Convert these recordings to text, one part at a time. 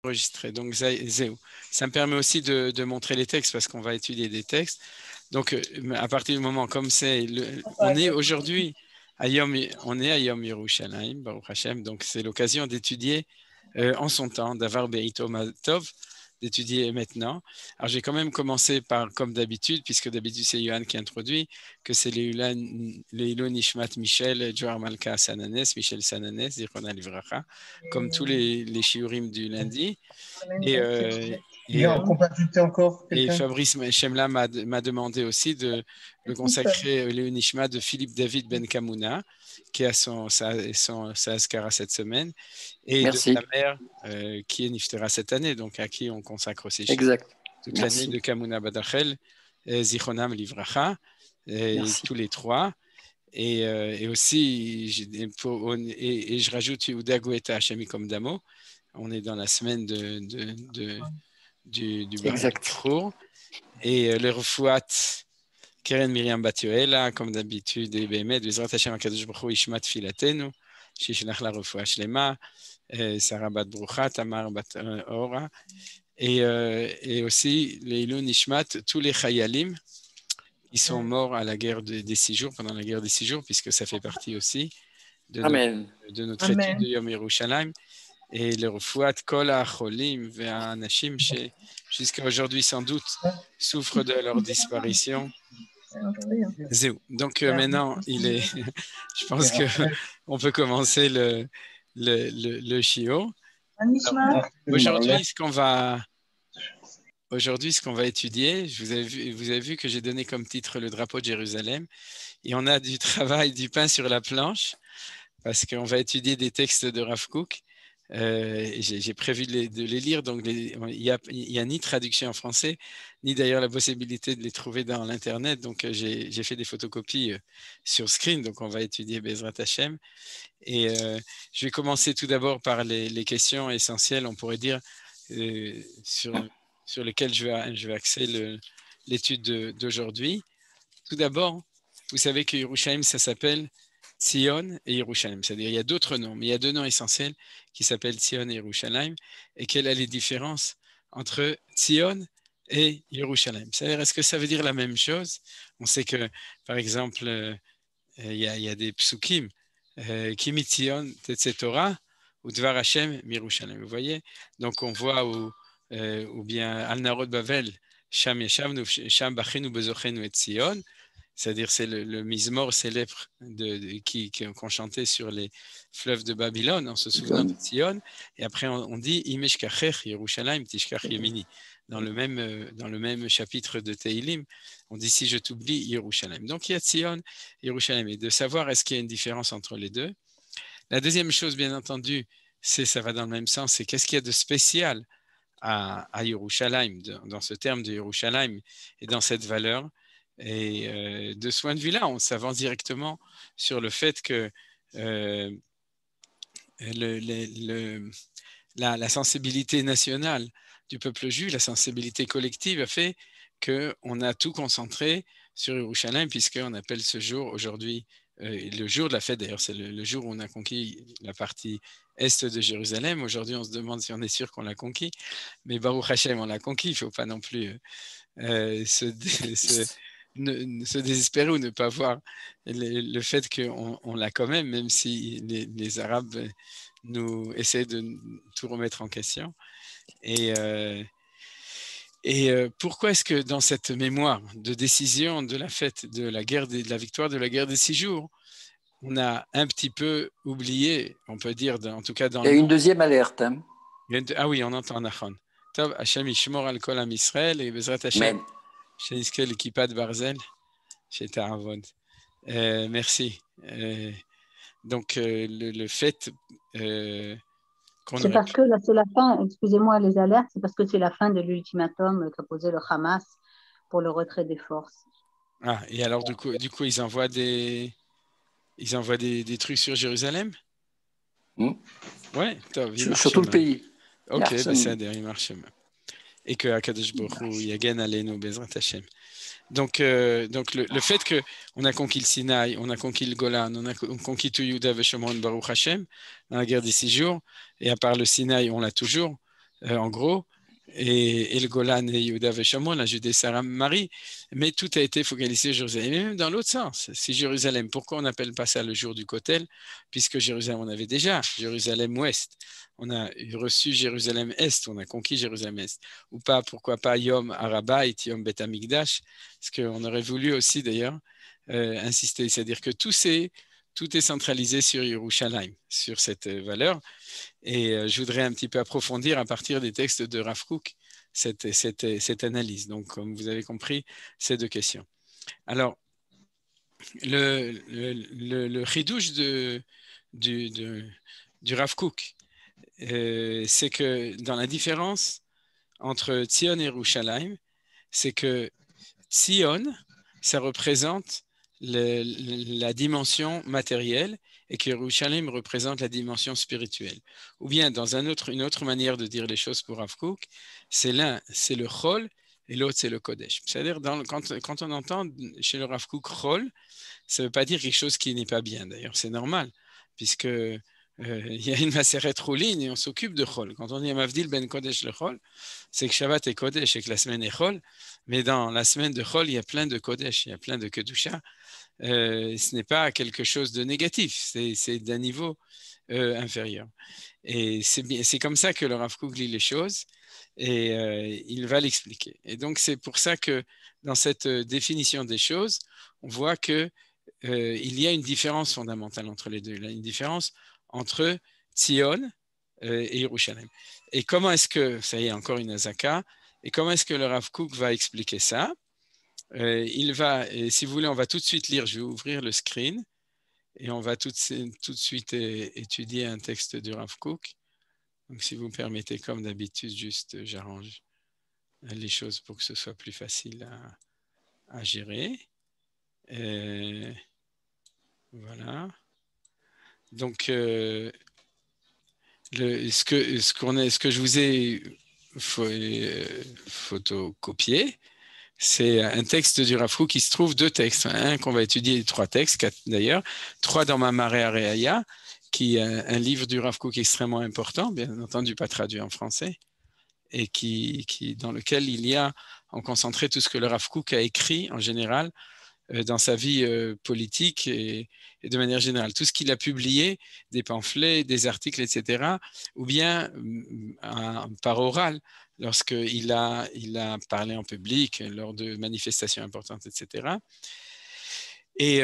enregistré. Donc, ça me permet aussi de montrer les textes parce qu'on va étudier des textes. Donc, à partir du moment comme c'est, on est aujourd'hui à Yom Yerushalayim, Baruch Hashem. Donc, c'est l'occasion d'étudier en son temps, d'avoir Be'ito Tov, d'étudier maintenant. Alors, j'ai quand même commencé par, comme d'habitude, puisque d'habitude c'est Yohan qui introduit, que c'est Leilou Nishmat Michel, Joar Malka Sananes, Michel Sananes, Zichron Livracha, comme tous les shiurim du lundi. On peut ajouter encore et quelqu'un. Fabrice Chemla m'a demandé aussi de le consacrer le Nishma de Philippe David Ben Kamouna, qui a sa askara cette semaine, et Merci. de sa mère qui est Niftera cette année, donc à qui on consacre aussi toute l'année de Kamouna Badachel, Zichronam Livracha, tous les trois. Et aussi, je rajoute Yehuda Goeta Hashemi comme Damo. On est dans la semaine du Bar. Et le Refouat Keren Miriam Batioela, comme d'habitude, et Bémet, Bezrat Hashem Akadosh Baruch Hu Ishmat Filatenu, Shishlach la Refoua Shlema, Sarah Bat Brucha, Tamar Bat Ora, et aussi les Ilun Ishmat, tous les Chayalim qui sont morts à la guerre des 6 jours, pendant la guerre des 6 jours, puisque ça fait partie aussi de notre étude de Yom Yerushalayim. Et le refouat kol ha'cholim ve'anashim jusqu'à aujourd'hui sans doute souffrent de leur disparition. Donc maintenant je pense que on peut commencer le shiur. Aujourd'hui ce qu'on va étudier, vous avez vu que j'ai donné comme titre le drapeau de Jérusalem, et on a du travail, du pain sur la planche, parce qu'on va étudier des textes de Rav Kook. J'ai prévu de les lire, donc il n'y a ni traduction en français, ni d'ailleurs la possibilité de les trouver dans l'internet, donc j'ai fait des photocopies sur screen, donc on va étudier Bezrat Hashem, et je vais commencer tout d'abord par les questions essentielles, on pourrait dire, sur lesquelles je vais axer l'étude d'aujourd'hui. Tout d'abord, vous savez que Yerushalayim, ça s'appelle Tzion et Yerushalayim, c'est-à-dire il y a d'autres noms, mais il y a 2 noms essentiels qui s'appellent Tzion et Yerushalayim. Et quelles sont les différences entre Tzion et Yerushalayim? C'est-à-dire, est-ce que ça veut dire la même chose? On sait que, par exemple, il y a des psukim, Kimi Tzion Tetze Torah ou Dvar Hashem Yerushalayim. Vous voyez? Donc on voit ou bien Al Narod Bavel, Sham Yeshavnu, Sham Bachenu Bezochenu et Tzion. C'est-à-dire c'est le Mizmor célèbre qu'on chantait sur les fleuves de Babylone en se souvenant de Tzion, et après on dit Imesh Kachech Yerushalayim Tishkach Yemini, dans le même chapitre de Teilim, on dit si je t'oublie Yerushalayim. Donc il y a Tzion, Yerushalayim, et de savoir est-ce qu'il y a une différence entre les deux. La deuxième chose, bien entendu, ça va dans le même sens, c'est qu'est-ce qu'il y a de spécial à Yerushalayim, dans ce terme de Yerushalayim et dans cette valeur. Et de ce point de vue-là, on s'avance directement sur le fait que la sensibilité nationale du peuple juif, la sensibilité collective a fait qu'on a tout concentré sur Yerushalayim, puisqu'on appelle ce jour aujourd'hui le jour de la fête. D'ailleurs, c'est le jour où on a conquis la partie est de Jérusalem. Aujourd'hui, on se demande si on est sûr qu'on l'a conquis, mais Baruch Hashem, on l'a conquis. Il ne faut pas non plus se désespérer ou ne pas voir le fait qu'on l'a quand même si les Arabes nous essaient de tout remettre en question. Et pourquoi est-ce que dans cette mémoire de décision de la fête de la victoire de la guerre des 6 jours, on a un petit peu oublié, on peut dire, en tout cas dans il y a une deuxième alerte. Ah oui, on entend Nachon. Tov, Hashem Yishmor al Kol Am Yisrael et Bezrat Hashem. Shenizke l'Kipat Barzel, chez Taravod. Merci. Donc, le fait c'est parce que là, c'est la fin, excusez-moi les alertes, c'est parce que c'est la fin de l'ultimatum qu'a posé le Hamas pour le retrait des forces. Ah, et alors du coup ils envoient des trucs sur Jérusalem? Ouais, sur tout le pays. Ok, c'est il marche. Et que Akadosh Baruch Hu Yagen Aleinu Bezrat Hashem. Donc le fait qu'on a conquis le Sinaï, on a conquis le Golan, on a conquis tout Yehuda Veshomron Baruch Hashem dans la guerre des 6 jours, et à part le Sinaï, on l'a toujours, en gros, et le Golan et Yehuda Veshamon, la Judée Samarie, mais tout a été focalisé sur Jérusalem, et même dans l'autre sens. Si Jérusalem, pourquoi on n'appelle pas ça le jour du Kotel? Puisque Jérusalem, on avait déjà Jérusalem Ouest, on a reçu Jérusalem Est, on a conquis Jérusalem Est, ou pas, pourquoi pas Yom Harabait, Yom Bet Amikdash, parce qu'on aurait voulu aussi d'ailleurs insister, c'est-à-dire que tout est centralisé sur Yerushalayim, sur cette valeur. Et je voudrais un petit peu approfondir à partir des textes de Rav Kook cette analyse. Donc, comme vous avez compris, ces deux questions. Alors, le chidouche du Rav Kook, c'est que dans la différence entre Tzion et Yerushalayim, c'est que Tzion, ça représente la dimension matérielle et que Yerushalayim représente la dimension spirituelle. Ou bien, dans une autre manière de dire les choses pour Rav Kook, c'est l'un, c'est le Chol, et l'autre, c'est le Kodesh. C'est-à-dire, quand on entend chez le Rav Kook Chol, ça ne veut pas dire quelque chose qui n'est pas bien. D'ailleurs, c'est normal, puisque il y a une Maseret Choulin et on s'occupe de Chol. Quand on dit Mavdil ben Kodesh le Chol, c'est que Shabbat est Kodesh et que la semaine est Chol. Mais dans la semaine de Chol, il y a plein de Kodesh, il y a plein de Kedusha. Ce n'est pas quelque chose de négatif, c'est d'un niveau inférieur. Et c'est comme ça que le Rav Kook lit les choses et il va l'expliquer. Et donc, c'est pour ça que dans cette définition des choses, on voit qu'il y a une différence fondamentale entre les deux. Il y a une différence entre Tzion et Yerushalayim. Et comment est-ce que, ça y est, encore une azaka, et comment est-ce que le Rav Kook va expliquer ça? Il va, et si vous voulez, on va tout de suite lire, je vais ouvrir le screen, et on va tout de suite étudier un texte du Rav Kook. Donc, si vous me permettez, comme d'habitude, juste j'arrange les choses pour que ce soit plus facile à gérer. Voilà. Donc, ce que je vous ai photocopié, c'est un texte du Rav Kook qui se trouve deux textes. Un qu'on va étudier, trois textes, quatre d'ailleurs, trois dans Mamaré Areaya, qui est un livre du Rav Kook extrêmement important, bien entendu pas traduit en français, et dans lequel il y a en concentré tout ce que le Rav Kook a écrit en général dans sa vie politique et de manière générale. Tout ce qu'il a publié, des pamphlets, des articles, etc., ou bien par oral, lorsqu'il a parlé en public lors de manifestations importantes, etc. Et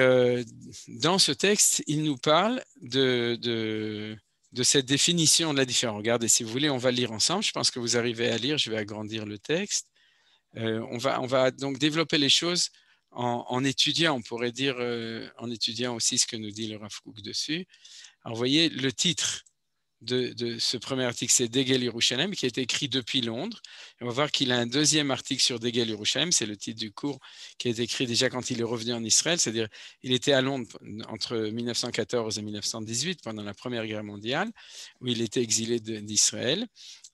dans ce texte, il nous parle de cette définition de la différence. Regardez, si vous voulez, on va lire ensemble. Je pense que vous arrivez à lire. Je vais agrandir le texte. On va donc développer les choses en étudiant, on pourrait dire, en étudiant aussi ce que nous dit le Rav Kook dessus. Alors, vous voyez, le titre de ce premier article, c'est Degel Yerushalem, qui a été écrit depuis Londres. Et on va voir qu'il a un deuxième article sur Degel Yerushalem, c'est le titre du cours qui a été écrit déjà quand il est revenu en Israël, c'est-à-dire il était à Londres entre 1914 et 1918, pendant la Première Guerre mondiale, où il était exilé d'Israël.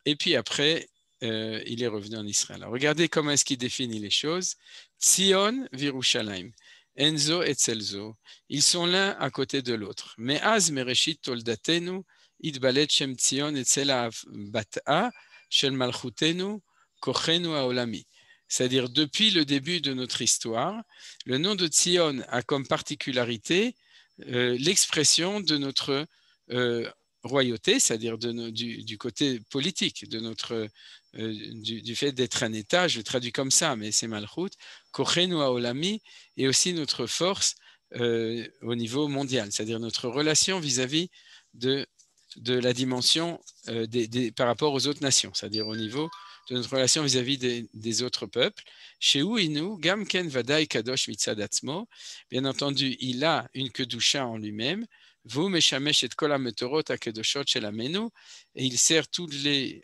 Et puis après, il est revenu en Israël. Alors, regardez comment est-ce qu'il définit les choses. Tzion Virushalayim, Enzo et Tzelzo. Ils sont l'un à côté de l'autre. Me'az mereshit toldatenu, idbalet shem Tzion etzel bat'a shel malchutenu, kochenu haolami. C'est-à-dire, depuis le début de notre histoire, le nom de Tzion a comme particularité l'expression de notre royauté, c'est-à-dire du côté politique, de du fait d'être un État, je le traduis comme ça, mais c'est Malchut, Kochenu Haolami, et aussi notre force au niveau mondial, c'est-à-dire notre relation vis-à-vis de la dimension par rapport aux autres nations, c'est-à-dire au niveau de notre relation vis-à-vis des autres peuples. Chez Ouinu, Gamken Vadai Kadosh Mitzad Atzmo, bien entendu, il a une kedusha en lui-même, vous meshamesh et kol hametorot hakedoshot shel amenu, et il sert tous les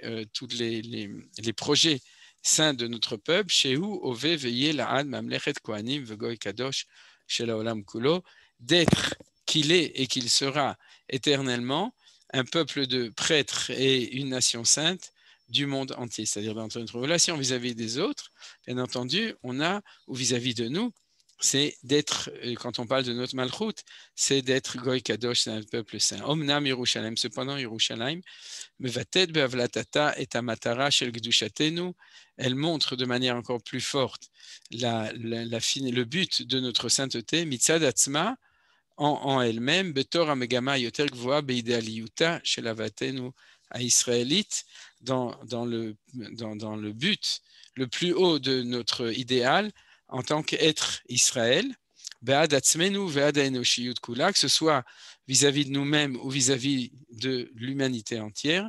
projets saints de notre peuple. Chez où ove veillé la'ad mamlechet kohanim vegoy kadosh shel haolam kulo, d'être qu'il est et qu'il sera éternellement un peuple de prêtres et une nation sainte du monde entier. C'est-à-dire dans notre relation vis-à-vis des autres, bien entendu, on a, ou vis-à-vis de nous, c'est d'être, quand on parle de notre Malchut, c'est d'être Goy Kadosh, c'est un peuple saint. Omnam Yerushalayim, cependant Yerushalayim, Mevatet be'avlatata et amatara shel gdushatenu, elle montre de manière encore plus forte le but de notre sainteté, mitzad atzma, en elle-même, betor amegama yoter gvoa beidéaliyuta shel avatenu à israélite, dans le but le plus haut de notre idéal, en tant qu'être Israël, que ce soit vis-à-vis de nous-mêmes ou vis-à-vis de l'humanité entière,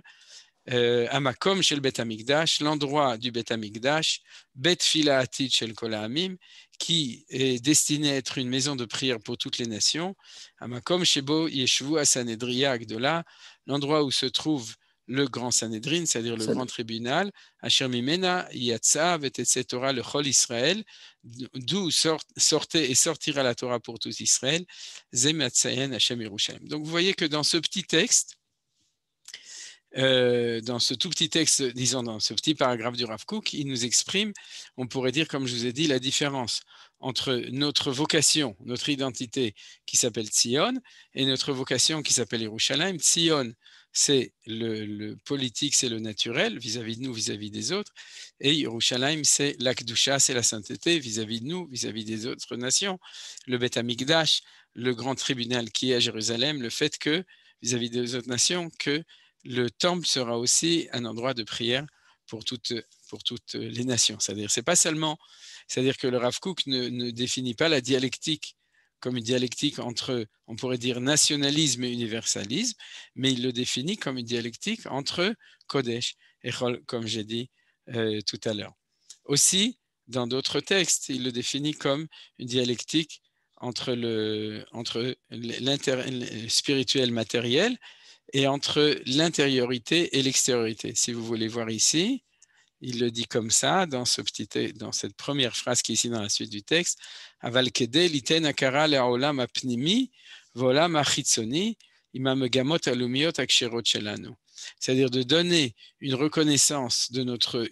Amakom shel Bet Hamikdash, l'endroit du Bet Hamikdash, Bet Fila Atid shel Kol Ha'amim, qui est destiné à être une maison de prière pour toutes les nations, Amakom shebo Yeshvu Asanedria Agdola, l'endroit où se trouve le grand Sanhédrin, c'est-à-dire le grand tribunal, Asher Mimena Yatsa Vetetze Torah le Chol Israël, d'où sortait et sortira la Torah pour tous Israël, Zem Atzayen Hashem Yerushalayim. Donc vous voyez que dans ce petit texte, dans ce tout petit texte, disons dans ce petit paragraphe du Rav Kook, il nous exprime, on pourrait dire, comme je vous ai dit, la différence entre notre vocation, notre identité qui s'appelle Tzion, et notre vocation qui s'appelle Yerushalayim. Tzion, c'est le politique, c'est le naturel, vis-à-vis de nous, vis-à-vis des autres, et Yerushalayim, c'est l'Akdusha, c'est la sainteté, vis-à-vis de nous, vis-à-vis des autres nations. Le Bet Hamikdash, le grand tribunal qui est à Jérusalem, le fait que, vis-à-vis des autres nations, que le temple sera aussi un endroit de prière pour toutes les nations. C'est pas seulement, c'est-à-dire que le Rav Kook ne définit pas la dialectique comme une dialectique entre, on pourrait dire, nationalisme et universalisme, mais il le définit comme une dialectique entre Kodesh et Chol, comme j'ai dit tout à l'heure. Aussi, dans d'autres textes, il le définit comme une dialectique entre le spirituel matériel et entre l'intériorité et l'extériorité. Si vous voulez voir ici, il le dit comme ça dans cette première phrase qui est ici dans la suite du texte. Aval kede liten akara le'olam apnimi v'olam achitzoni imam megamot alumiot aksherot shelanu. C'est-à-dire de donner une reconnaissance de notre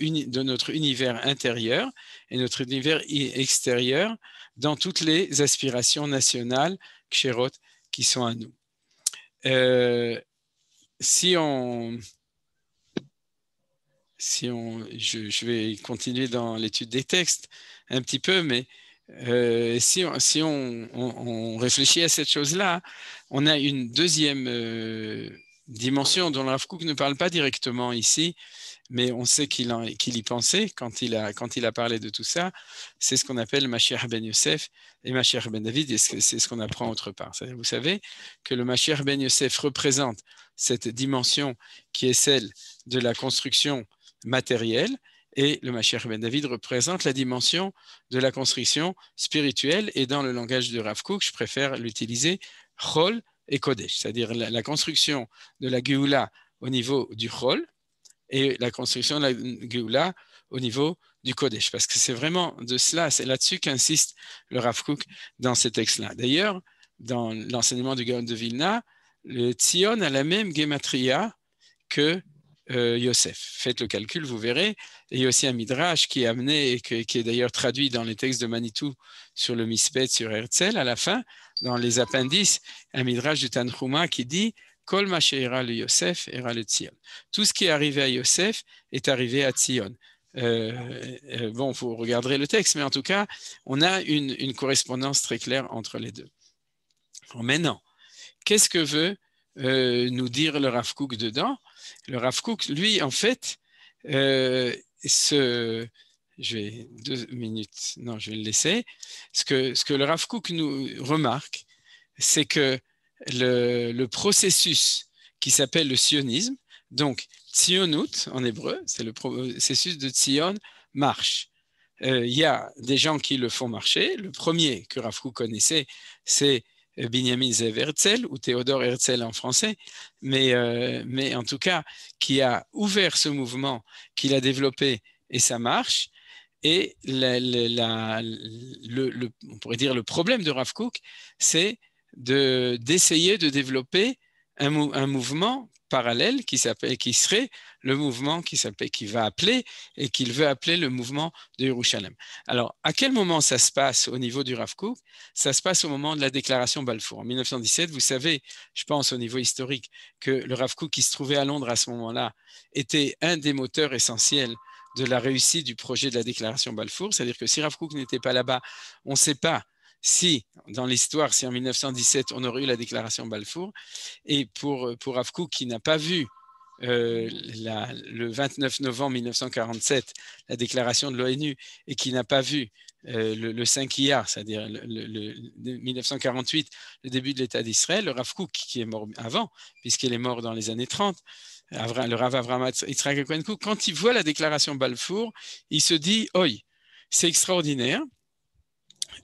univers intérieur et notre univers extérieur dans toutes les aspirations nationales ksherot qui sont à nous. Je vais continuer dans l'étude des textes un petit peu, mais si on réfléchit à cette chose-là, on a une deuxième dimension dont le Rav Kook ne parle pas directement ici, mais on sait qu'il y pensait quand il a parlé de tout ça. C'est ce qu'on appelle Mashiach ben Yosef et Mashiach ben David, et c'est ce qu'on apprend autre part. C'est-à-dire, vous savez que le Mashiach ben Yosef représente cette dimension qui est celle de la construction matérielle, et le Mashiach ben David représente la dimension de la construction spirituelle, et dans le langage de Rav Kook, je préfère l'utiliser Chol et Kodesh, c'est-à-dire la construction de la Géoula au niveau du Chol, et la construction de la Géoula au niveau du Kodesh, parce que c'est vraiment de cela, c'est là-dessus qu'insiste le Rav Kook dans ces textes-là. D'ailleurs, dans l'enseignement du Gaon de Vilna, le Tzion a la même gématria que Yosef. Faites le calcul, vous verrez. Et il y a aussi un midrash qui est amené et qui est d'ailleurs traduit dans les textes de Manitou sur le Mispet, sur Herzl, à la fin, dans les appendices, un midrash du Tanchuma qui dit Kol ma she'ira le Yosef era le Tzion. Tout ce qui est arrivé à Yosef est arrivé à Tzion. Bon, vous regarderez le texte, mais en tout cas, on a une correspondance très claire entre les deux. Alors maintenant, qu'est-ce que veut nous dire le Rav Kook dedans? Le Rav Kook, lui, en fait, je vais 2 minutes, non, je vais le laisser. Ce que le Rav Kook nous remarque, c'est que le processus qui s'appelle le sionisme, donc tzionut en hébreu, c'est le processus de Tzion, marche. Il y a des gens qui le font marcher. Le premier que Rav Kook connaissait, c'est Binyamin Zev Herzl, ou Théodore Herzl en français, mais en tout cas, qui a ouvert ce mouvement, qui l'a développé, et ça marche. Et on pourrait dire le problème de Rav Kook, c'est d'essayer de développer un mouvement parallèle qui serait le mouvement qui va appeler et qu'il veut appeler le mouvement de Yerushalem. Alors, à quel moment ça se passe au niveau du Rav Kook? Ça se passe au moment de la déclaration Balfour. En 1917, vous savez, je pense au niveau historique, que le Rav Kook qui se trouvait à Londres à ce moment-là était un des moteurs essentiels de la réussite du projet de la déclaration Balfour. C'est-à-dire que si Rav Kook n'était pas là-bas, on ne sait pas si, dans l'histoire, si en 1917, on aurait eu la déclaration Balfour. Et pour Rav Kook qui n'a pas vu le 29 novembre 1947, la déclaration de l'ONU, et qui n'a pas vu le 5 Iyar, c'est-à-dire 1948, le début de l'État d'Israël, le Rav Kook qui est mort avant, puisqu'il est mort dans les années 30, le Rav Avraham Yitzhak Cohen Kook, quand il voit la déclaration Balfour, il se dit « Oi, c'est extraordinaire ».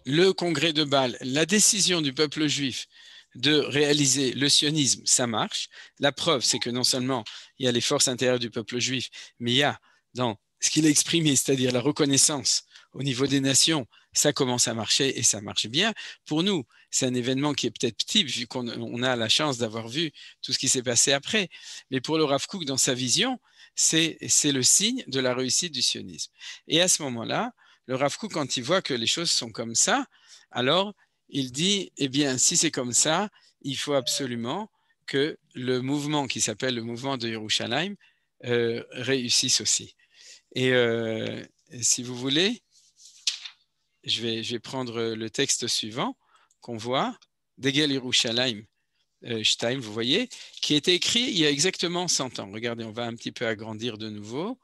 Le congrès de Bâle, la décision du peuple juif de réaliser le sionisme, ça marche. La preuve, c'est que non seulement il y a les forces intérieures du peuple juif, mais il y a dans ce qu'il a exprimé, c'est-à-dire la reconnaissance au niveau des nations, ça commence à marcher et ça marche bien. Pour nous, c'est un événement qui est peut-être petit, vu qu'on a la chance d'avoir vu tout ce qui s'est passé après. Mais pour le Rav Kook, dans sa vision, c'est le signe de la réussite du sionisme. Et à ce moment-là, le Rav Kook, quand il voit que les choses sont comme ça, alors il dit, eh bien, si c'est comme ça, il faut absolument que le mouvement qui s'appelle le mouvement de Yerushalayim réussisse aussi. Et si vous voulez, je vais prendre le texte suivant qu'on voit, Degel Yerushalayim Shtaim, vous voyez, qui a été écrit il y a exactement 100 ans. Regardez, on va un petit peu agrandir de nouveau.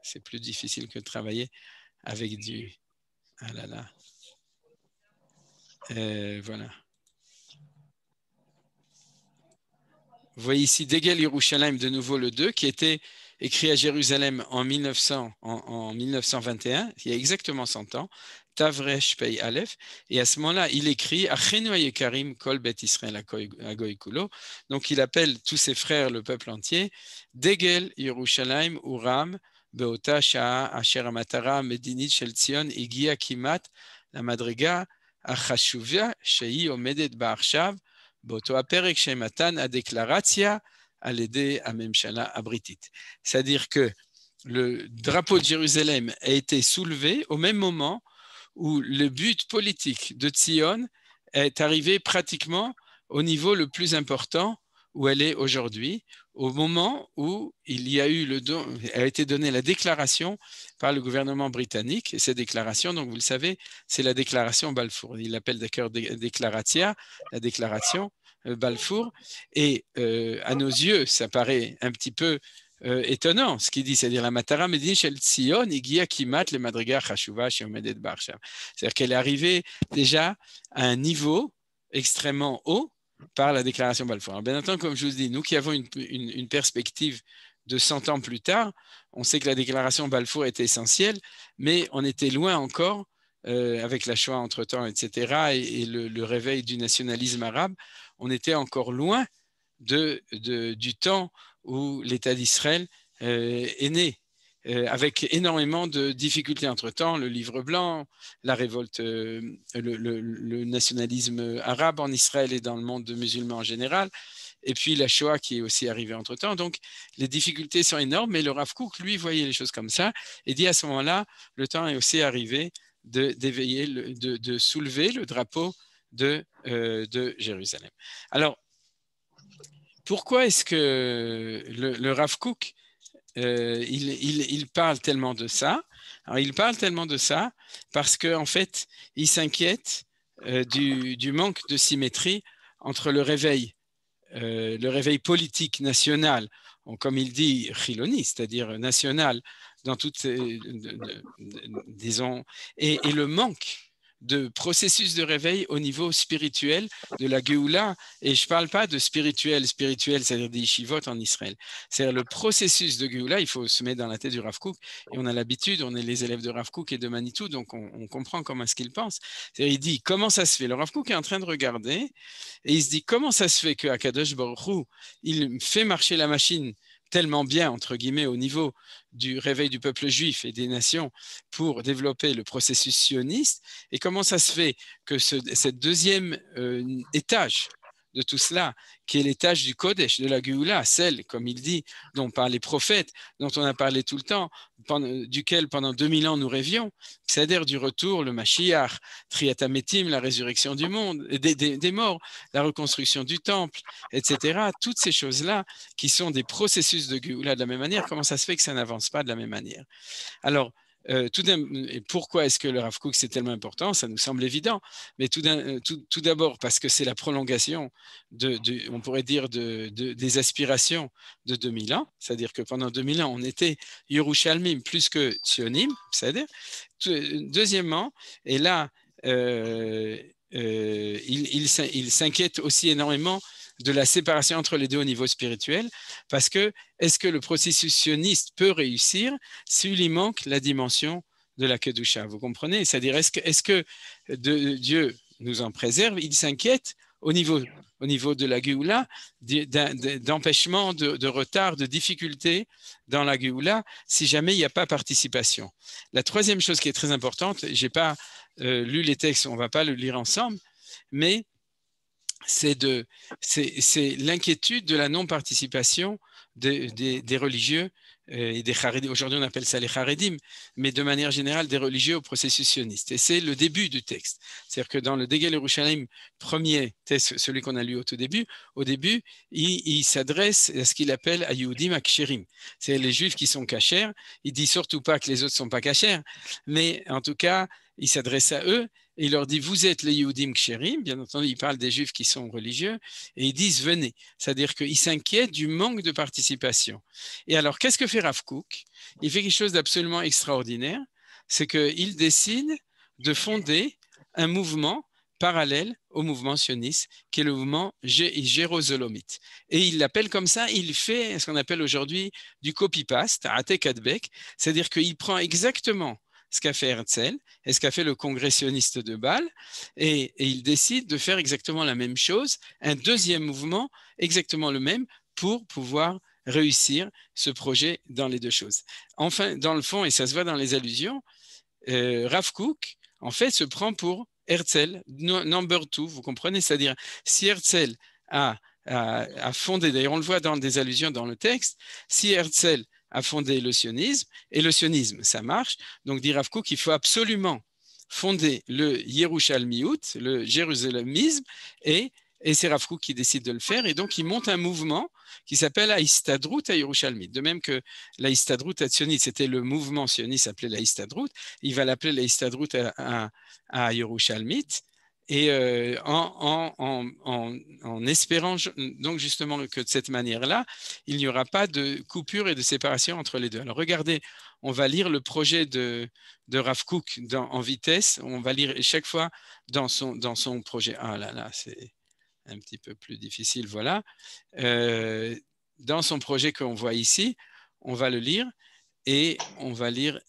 C'est plus difficile que de travailler avec du... Ah là là. Voilà. Vous voyez ici Degel Yerushalayim, de nouveau le 2, qui était écrit à Jérusalem en 1921, il y a exactement 100 ans, Tavresh Pei Aleph, et à ce moment-là, il écrit Achenu Yekarim Kol Bet Israël Agoy Kulo. Donc il appelle tous ses frères, le peuple entier, Degel Yerushalayim Uram Beota Sha'a Asher Amatara Medinit Shel Tzion Igia Kimat la Madriga Achashuvia Shei Omedet Ba'arshav Boto Aperek Shematan Adéclaratia à l'aider à Memshala Abritit. C'est-à-dire que le drapeau de Jérusalem a été soulevé au même moment où le but politique de Tzion est arrivé pratiquement au niveau le plus important où elle est aujourd'hui, au moment où il y a eu a été donnée la déclaration par le gouvernement britannique. Et cette déclaration, donc vous le savez, c'est la déclaration Balfour. Il l'appelle d'accord déclaratia, la déclaration Balfour. Et à nos yeux, ça paraît un petit peu étonnant ce qu'il dit, c'est-à-dire la matara medin shel Tzion igia kimat le madriga chashuva sheomedet ba'arshav. C'est-à-dire qu'elle est arrivée déjà à un niveau extrêmement haut par la déclaration Balfour. Alors, bien entendu, comme je vous dis, nous qui avons une perspective de 100 ans plus tard, on sait que la déclaration Balfour était essentielle, mais on était loin encore, avec la Shoah entre-temps, etc., et le réveil du nationalisme arabe, on était encore loin du temps où l'État d'Israël est né, avec énormément de difficultés entre-temps, le livre blanc, la révolte, le nationalisme arabe en Israël et dans le monde musulman en général, et puis la Shoah qui est aussi arrivée entre-temps. Donc, les difficultés sont énormes, mais le Rav Kook, lui, voyait les choses comme ça et dit à ce moment-là, le temps est aussi arrivé d'éveiller, de soulever le drapeau de Jérusalem. Alors, pourquoi est-ce que le Rav Kook, il parle tellement de ça? Alors, il parle tellement de ça parce qu'en fait, il s'inquiète du manque de symétrie entre le réveil politique national, comme il dit, chiloni, c'est-à-dire national, dans toutes disons, et le manque de processus de réveil au niveau spirituel de la Géoula, et je ne parle pas de spirituel, c'est-à-dire des yeshivot en Israël. C'est-à-dire le processus de Géoula, il faut se mettre dans la tête du Rav Kook, et on a l'habitude, on est les élèves de Rav Kook et de Manitou, donc on comprend comment est-ce qu'il pense. C'est-à-dire, il dit, comment ça se fait? Le Rav Kook est en train de regarder, et il se dit, comment ça se fait qu'Akadosh Baruch Hu, il fait marcher la machine tellement bien, entre guillemets, au niveau du réveil du peuple juif et des nations pour développer le processus sioniste, et comment ça se fait que cette deuxième étage de tout cela, qui est les tâches du Kodesh, de la Géoula, celle, comme il dit, dont parlent les prophètes, dont on a parlé tout le temps, duquel pendant 2000 ans nous rêvions, c'est-à-dire du retour, le Mashiach, Triat HaMetim, la résurrection du monde, des morts, la reconstruction du temple, etc. Toutes ces choses-là qui sont des processus de Géoula de la même manière, comment ça se fait que ça n'avance pas de la même manière? Alors, pourquoi est-ce que le Rav Kook c'est tellement important? Ça nous semble évident, mais tout d'abord parce que c'est la prolongation on pourrait dire des aspirations de 2000 ans, c'est-à-dire que pendant 2000 ans on était Yerushalmim plus que Tzionim, c'est-à-dire. Deuxièmement, et là il s'inquiète aussi énormément de la séparation entre les deux au niveau spirituel, parce que est-ce que le processus sioniste peut réussir s'il y manque la dimension de la Kedusha? Vous comprenez? C'est-à-dire, est-ce que Dieu nous en préserve? Il s'inquiète au niveau de la Géoula d'empêchement, de retard, de difficulté dans la Géoula si jamais il n'y a pas participation. La troisième chose qui est très importante, je n'ai pas lu les textes, on ne va pas le lire ensemble, mais c'est l'inquiétude de la non-participation des religieux et des Haredim. Aujourd'hui, on appelle ça les Haredim, mais de manière générale, des religieux au processus sioniste. Et c'est le début du texte. C'est-à-dire que dans le Degel Yerushalayim, premier texte, celui qu'on a lu au début, il s'adresse à ce qu'il appelle à Yehudim Aksherim. C'est les Juifs qui sont cachers. Il dit surtout pas que les autres ne sont pas cachers, mais en tout cas, il s'adresse à eux. Et il leur dit, vous êtes les Yehudim Ksherim, bien entendu, il parle des Juifs qui sont religieux, et ils disent, venez. C'est-à-dire qu'ils s'inquiètent du manque de participation. Et alors, qu'est-ce que fait Rav Kook? Il fait quelque chose d'absolument extraordinaire, c'est qu'il décide de fonder un mouvement parallèle au mouvement sioniste, qui est le mouvement jérusalemite. Et il l'appelle comme ça, il fait ce qu'on appelle aujourd'hui du copy-paste, atek-adbek, c'est-à-dire qu'il prend exactement ce qu'a fait Herzl et ce qu'a fait le congrès sioniste de Bâle, et il décide de faire exactement la même chose, un deuxième mouvement exactement le même pour pouvoir réussir ce projet dans les deux choses. Enfin, dans le fond, et ça se voit dans les allusions, Rav Kook, en fait, se prend pour Herzl, number two, vous comprenez? C'est-à-dire, si Herzl a fondé, d'ailleurs on le voit dans des allusions dans le texte, si Herzl a fondé le sionisme, et le sionisme, ça marche. Donc, dit Rav Kook, il faut absolument fonder le Yerushalmiout, le jérusalamisme, et c'est Rav Kook qui décide de le faire. Et donc, il monte un mouvement qui s'appelle Haïstadrout à Yerushalmit. De même que l'Haïstadrout à Tzionit, c'était le mouvement sioniste s'appelait l'Haïstadrout, il va l'appeler l'Haïstadrout à Yerushalmit. Et en espérant donc justement que de cette manière-là, il n'y aura pas de coupure et de séparation entre les deux. Alors regardez, on va lire le projet de Rav Kook en vitesse, on va lire chaque fois dans son projet. Ah là là, c'est un petit peu plus difficile, voilà. Dans son projet qu'on voit ici, on va le lire. Et on va lire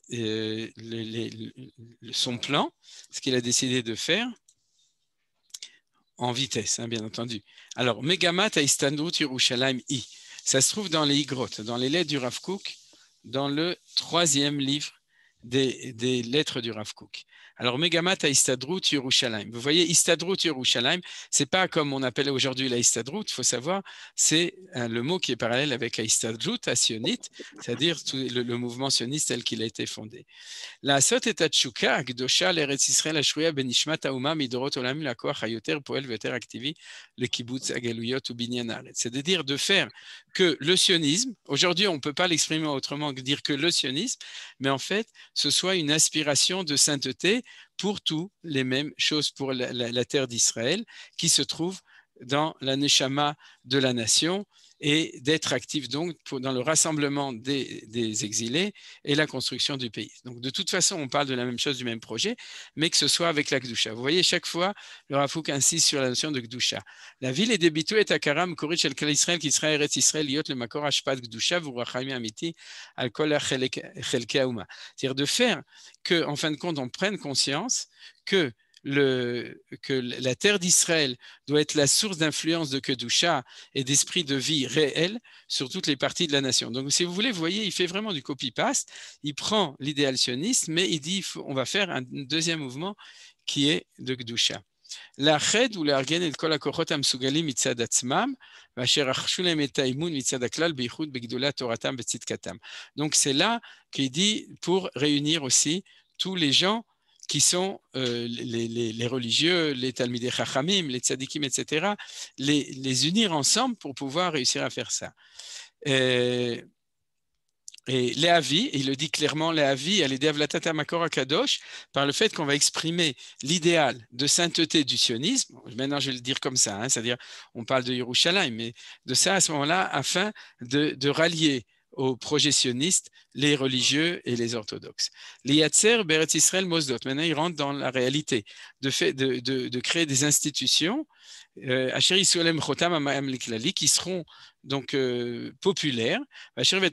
son plan, ce qu'il a décidé de faire. En vitesse, hein, bien entendu. Alors, Megamat Haïstadrout Yerushalayim I. Ça se trouve dans les Igrot, dans les lettres du Rav Kook, dans le 3e livre des lettres du Rav Kook. Alors, Megamat Haïstadrout Yerushalayim. Vous voyez, Haïstadrout Yerushalayim, c'est pas comme on appelle aujourd'hui la Haïstadrout, il faut savoir, c'est le mot qui est parallèle avec Haïstadrout, à sionite, c'est-à-dire le mouvement sioniste tel qu'il a été fondé. לעשות את התשוקה הקדושה לארץ ישראל השרויה בנשמת האומה מדורות עולם לכוח היותר פועל ויותר אקטיבי לקיבוץ הגלויות ובניין הארץ. C'est-à-dire de faire que le sionisme, aujourd'hui on ne peut pas l'exprimer autrement que dire que le sionisme, mais en fait ce soit une aspiration de sainteté pour tous les mêmes choses pour la terre d'Israël qui se trouve dans la neshama de la nation et d'être actif donc dans le rassemblement des exilés et la construction du pays. Donc de toute façon, on parle de la même chose, du même projet, mais que ce soit avec la Kedusha. Vous voyez, chaque fois, le Rav Kook insiste sur la notion de Kedusha. La ville est débitée et akaram korit shel kol Israël qui sera Eretz Israël liot le makor hashpat Kedusha v'urachayim amiti al kol chelkei hauma. C'est-à-dire de faire que, en fin de compte, on prenne conscience que la terre d'Israël doit être la source d'influence de Kedusha et d'esprit de vie réel sur toutes les parties de la nation. Donc, si vous voulez, vous voyez, il fait vraiment du copy-paste. Il prend l'idéal sioniste, mais il dit on va faire un deuxième mouvement qui est de Kedusha. לאחד ולארגן את כל הכוחות המסוגלים מצד עצמם, ואשר רכשו להם את האימון מצד הכלל, בייחוד בגדולת תורתם וצדקתם. Donc c'est là qu'il dit pour réunir aussi tous les gens qui sont les religieux, les Talmidei Chachamim, les tzadikim, etc., les unir ensemble pour pouvoir réussir à faire ça. Et Léavi, il le dit clairement, Léavi, elle est Devlatata Makor Akadosh, par le fait qu'on va exprimer l'idéal de sainteté du sionisme. Maintenant, je vais le dire comme ça, hein, c'est-à-dire, on parle de Yerushalayim, mais de ça à ce moment-là, afin de rallier aux projet sioniste les religieux et les orthodoxes. Les Yatser, Beret Israël, Mosdot. Maintenant, ils rentrent dans la réalité de créer des institutions qui seront donc populaires, c'est-à-dire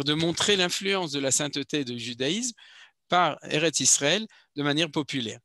de montrer l'influence de la sainteté du judaïsme par Eretz Israël de manière populaire.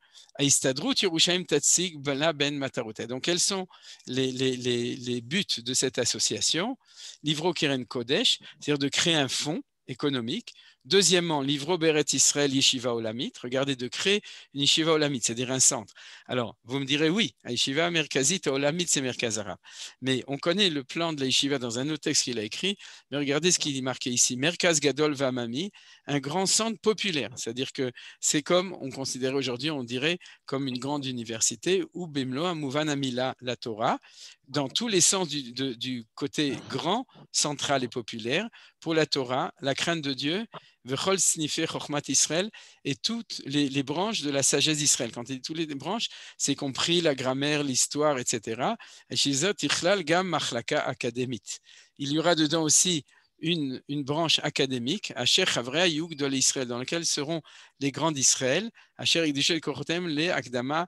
Donc, quels sont les buts de cette association? Livro Keren Kodesh, c'est-à-dire de créer un fonds économique. Deuxièmement, Livro Beret Israël Yeshiva Olamit, regardez, de créer une Yeshiva Olamit, c'est-à-dire un centre. Alors, vous me direz, oui, la Yeshiva Merkazit Olamit, c'est Merkaz Arabe. Mais on connaît le plan de la Yeshiva dans un autre texte qu'il a écrit, mais regardez ce qu'il est marqué ici, Merkaz Gadol Vamami, un grand centre populaire, c'est-à-dire que c'est comme on considérait aujourd'hui, on dirait, comme une grande université, ou Bemlo Amouvan Amila, la Torah, dans tous les sens du côté grand, central et populaire, pour la Torah, la crainte de Dieu, Vechol Snifé Chochmat Israël, et toutes les branches de la sagesse d'Israël. Quand il dit toutes les branches, c'est compris la grammaire, l'histoire, etc. Il y aura dedans aussi une branche académique, Asher Chavrea Yug de l'Israël, dans laquelle seront les grands d'Israël, Asher Igdishel Kortem le Akdama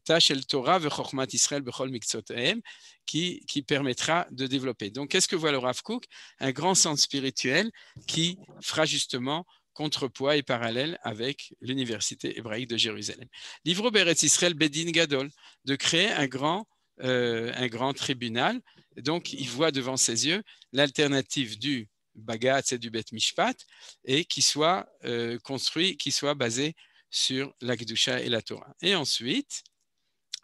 Tachel Torah Vechokmat Israël Bechol Miktzothem, qui permettra de développer. Donc, qu'est-ce que voit le Rav Kook? Un grand centre spirituel qui fera justement contrepoids et parallèle avec l'université hébraïque de Jérusalem. Livre Beretz Israël Bedin Gadol, de créer un grand tribunal. Donc, il voit devant ses yeux l'alternative du Bagatz et du Bet Mishpat, et qui soit construit, qui soit basé sur la Kedusha et la Torah. Et ensuite,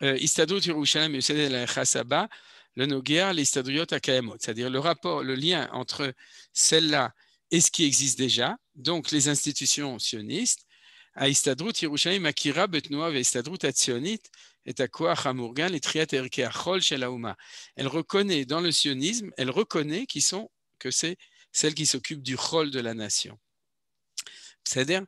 Istadrut Yerushalayim Yused el-Chasaba, le Noguer, l'Istadruyot Akayamot, c'est-à-dire le rapport, le lien entre celle-là et ce qui existe déjà, donc les institutions sionistes, à Istadrut Yerushalayim Akira Betnoa ve Istadrut Atzionit et à Koach Hamurgan et Triat Erke Achol Shel Haouma. Elle reconnaît dans le sionisme, elle reconnaît que c'est celle qui s'occupe du Chol de la nation. C'est-à-dire,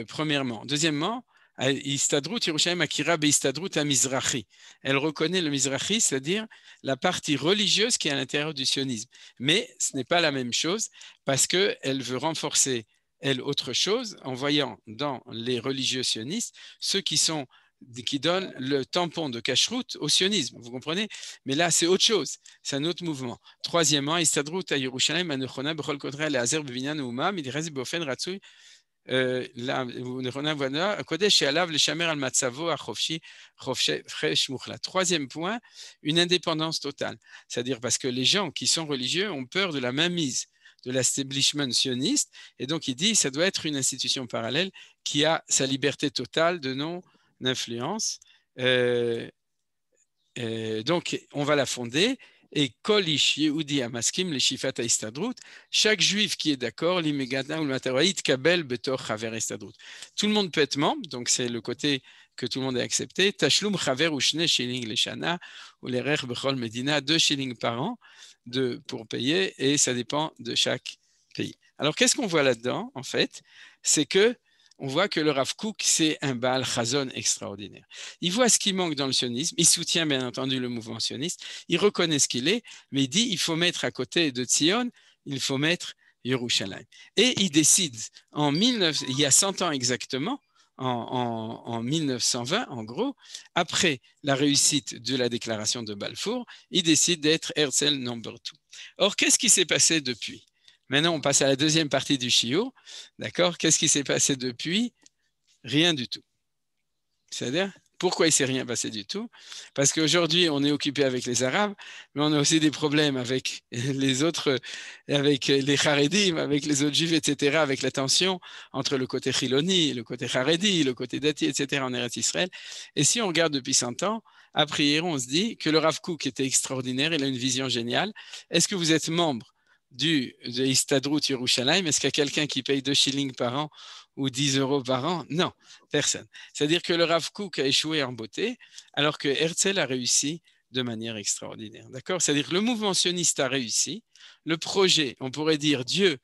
premièrement. Deuxièmement, Istadrut Yerushalayim Akira Beistadrut Amizrachi. Elle reconnaît le Mizrachi, c'est-à-dire la partie religieuse qui est à l'intérieur du sionisme. Mais ce n'est pas la même chose parce qu'elle veut renforcer, elle, autre chose, en voyant dans les religieux sionistes ceux qui donnent le tampon de cacheroute au sionisme, vous comprenez? Mais là, c'est autre chose, c'est un autre mouvement. Troisièmement, Istadrut Yerushalayim Anechona Bechol Kodre Leazer Bevinyan Ouma Midrez Beofen Ratzui Troisième point, une indépendance totale. C'est-à-dire parce que les gens qui sont religieux ont peur de la mainmise de l'establishment sioniste, et donc il dit que ça doit être une institution parallèle qui a sa liberté totale de non-influence. Donc on va la fonder. Et Kolish Yehudi Amaskim, les Shifat Istadrut, chaque juif qui est d'accord, l'Imegata ou le Mataraït, Kabel, Betor, Chaver Istadrut. Tout le monde peut être membre, donc c'est le côté que tout le monde a accepté. Tashlum, Chaver ou Shne, Shilling, les Shana, ou les Rech, Bechol, Medina, 2 shillings par an pour payer, et ça dépend de chaque pays. Alors qu'est-ce qu'on voit là-dedans, en fait? C'est que on voit que le Rav Kook, c'est un Baal Chazon extraordinaire. Il voit ce qui manque dans le sionisme, il soutient bien entendu le mouvement sioniste, il reconnaît ce qu'il est, mais il dit il faut mettre à côté de Tzion, il faut mettre Yerushalayim. Et il décide, il y a 100 ans exactement, en 1920 en gros, après la réussite de la déclaration de Balfour, il décide d'être Herzl number 2. Or, qu'est-ce qui s'est passé depuis? Maintenant, on passe à la deuxième partie du shiur. D'accord? Qu'est-ce qui s'est passé depuis? Rien du tout. C'est-à-dire, Pourquoi il ne s'est rien passé du tout? Parce qu'aujourd'hui, on est occupé avec les Arabes, mais on a aussi des problèmes avec les autres, avec les Haredim, avec les autres Juifs, etc., avec la tension entre le côté Chiloni, le côté Haredi, le côté Dati, etc., en Eretz Israël. Et si on regarde depuis 100 ans, à prière, on se dit que le Rav Kook était extraordinaire, il a une vision géniale. Est-ce que vous êtes membre de Histadrut Yerushalayim? Est-ce qu'il y a quelqu'un qui paye 2 shillings par an ou 10 euros par an? Non, personne. C'est-à-dire que le Rav Kook a échoué en beauté, alors que Herzl a réussi de manière extraordinaire. D'accord? C'est-à-dire que le mouvement sioniste a réussi. Le projet, on pourrait dire Dieu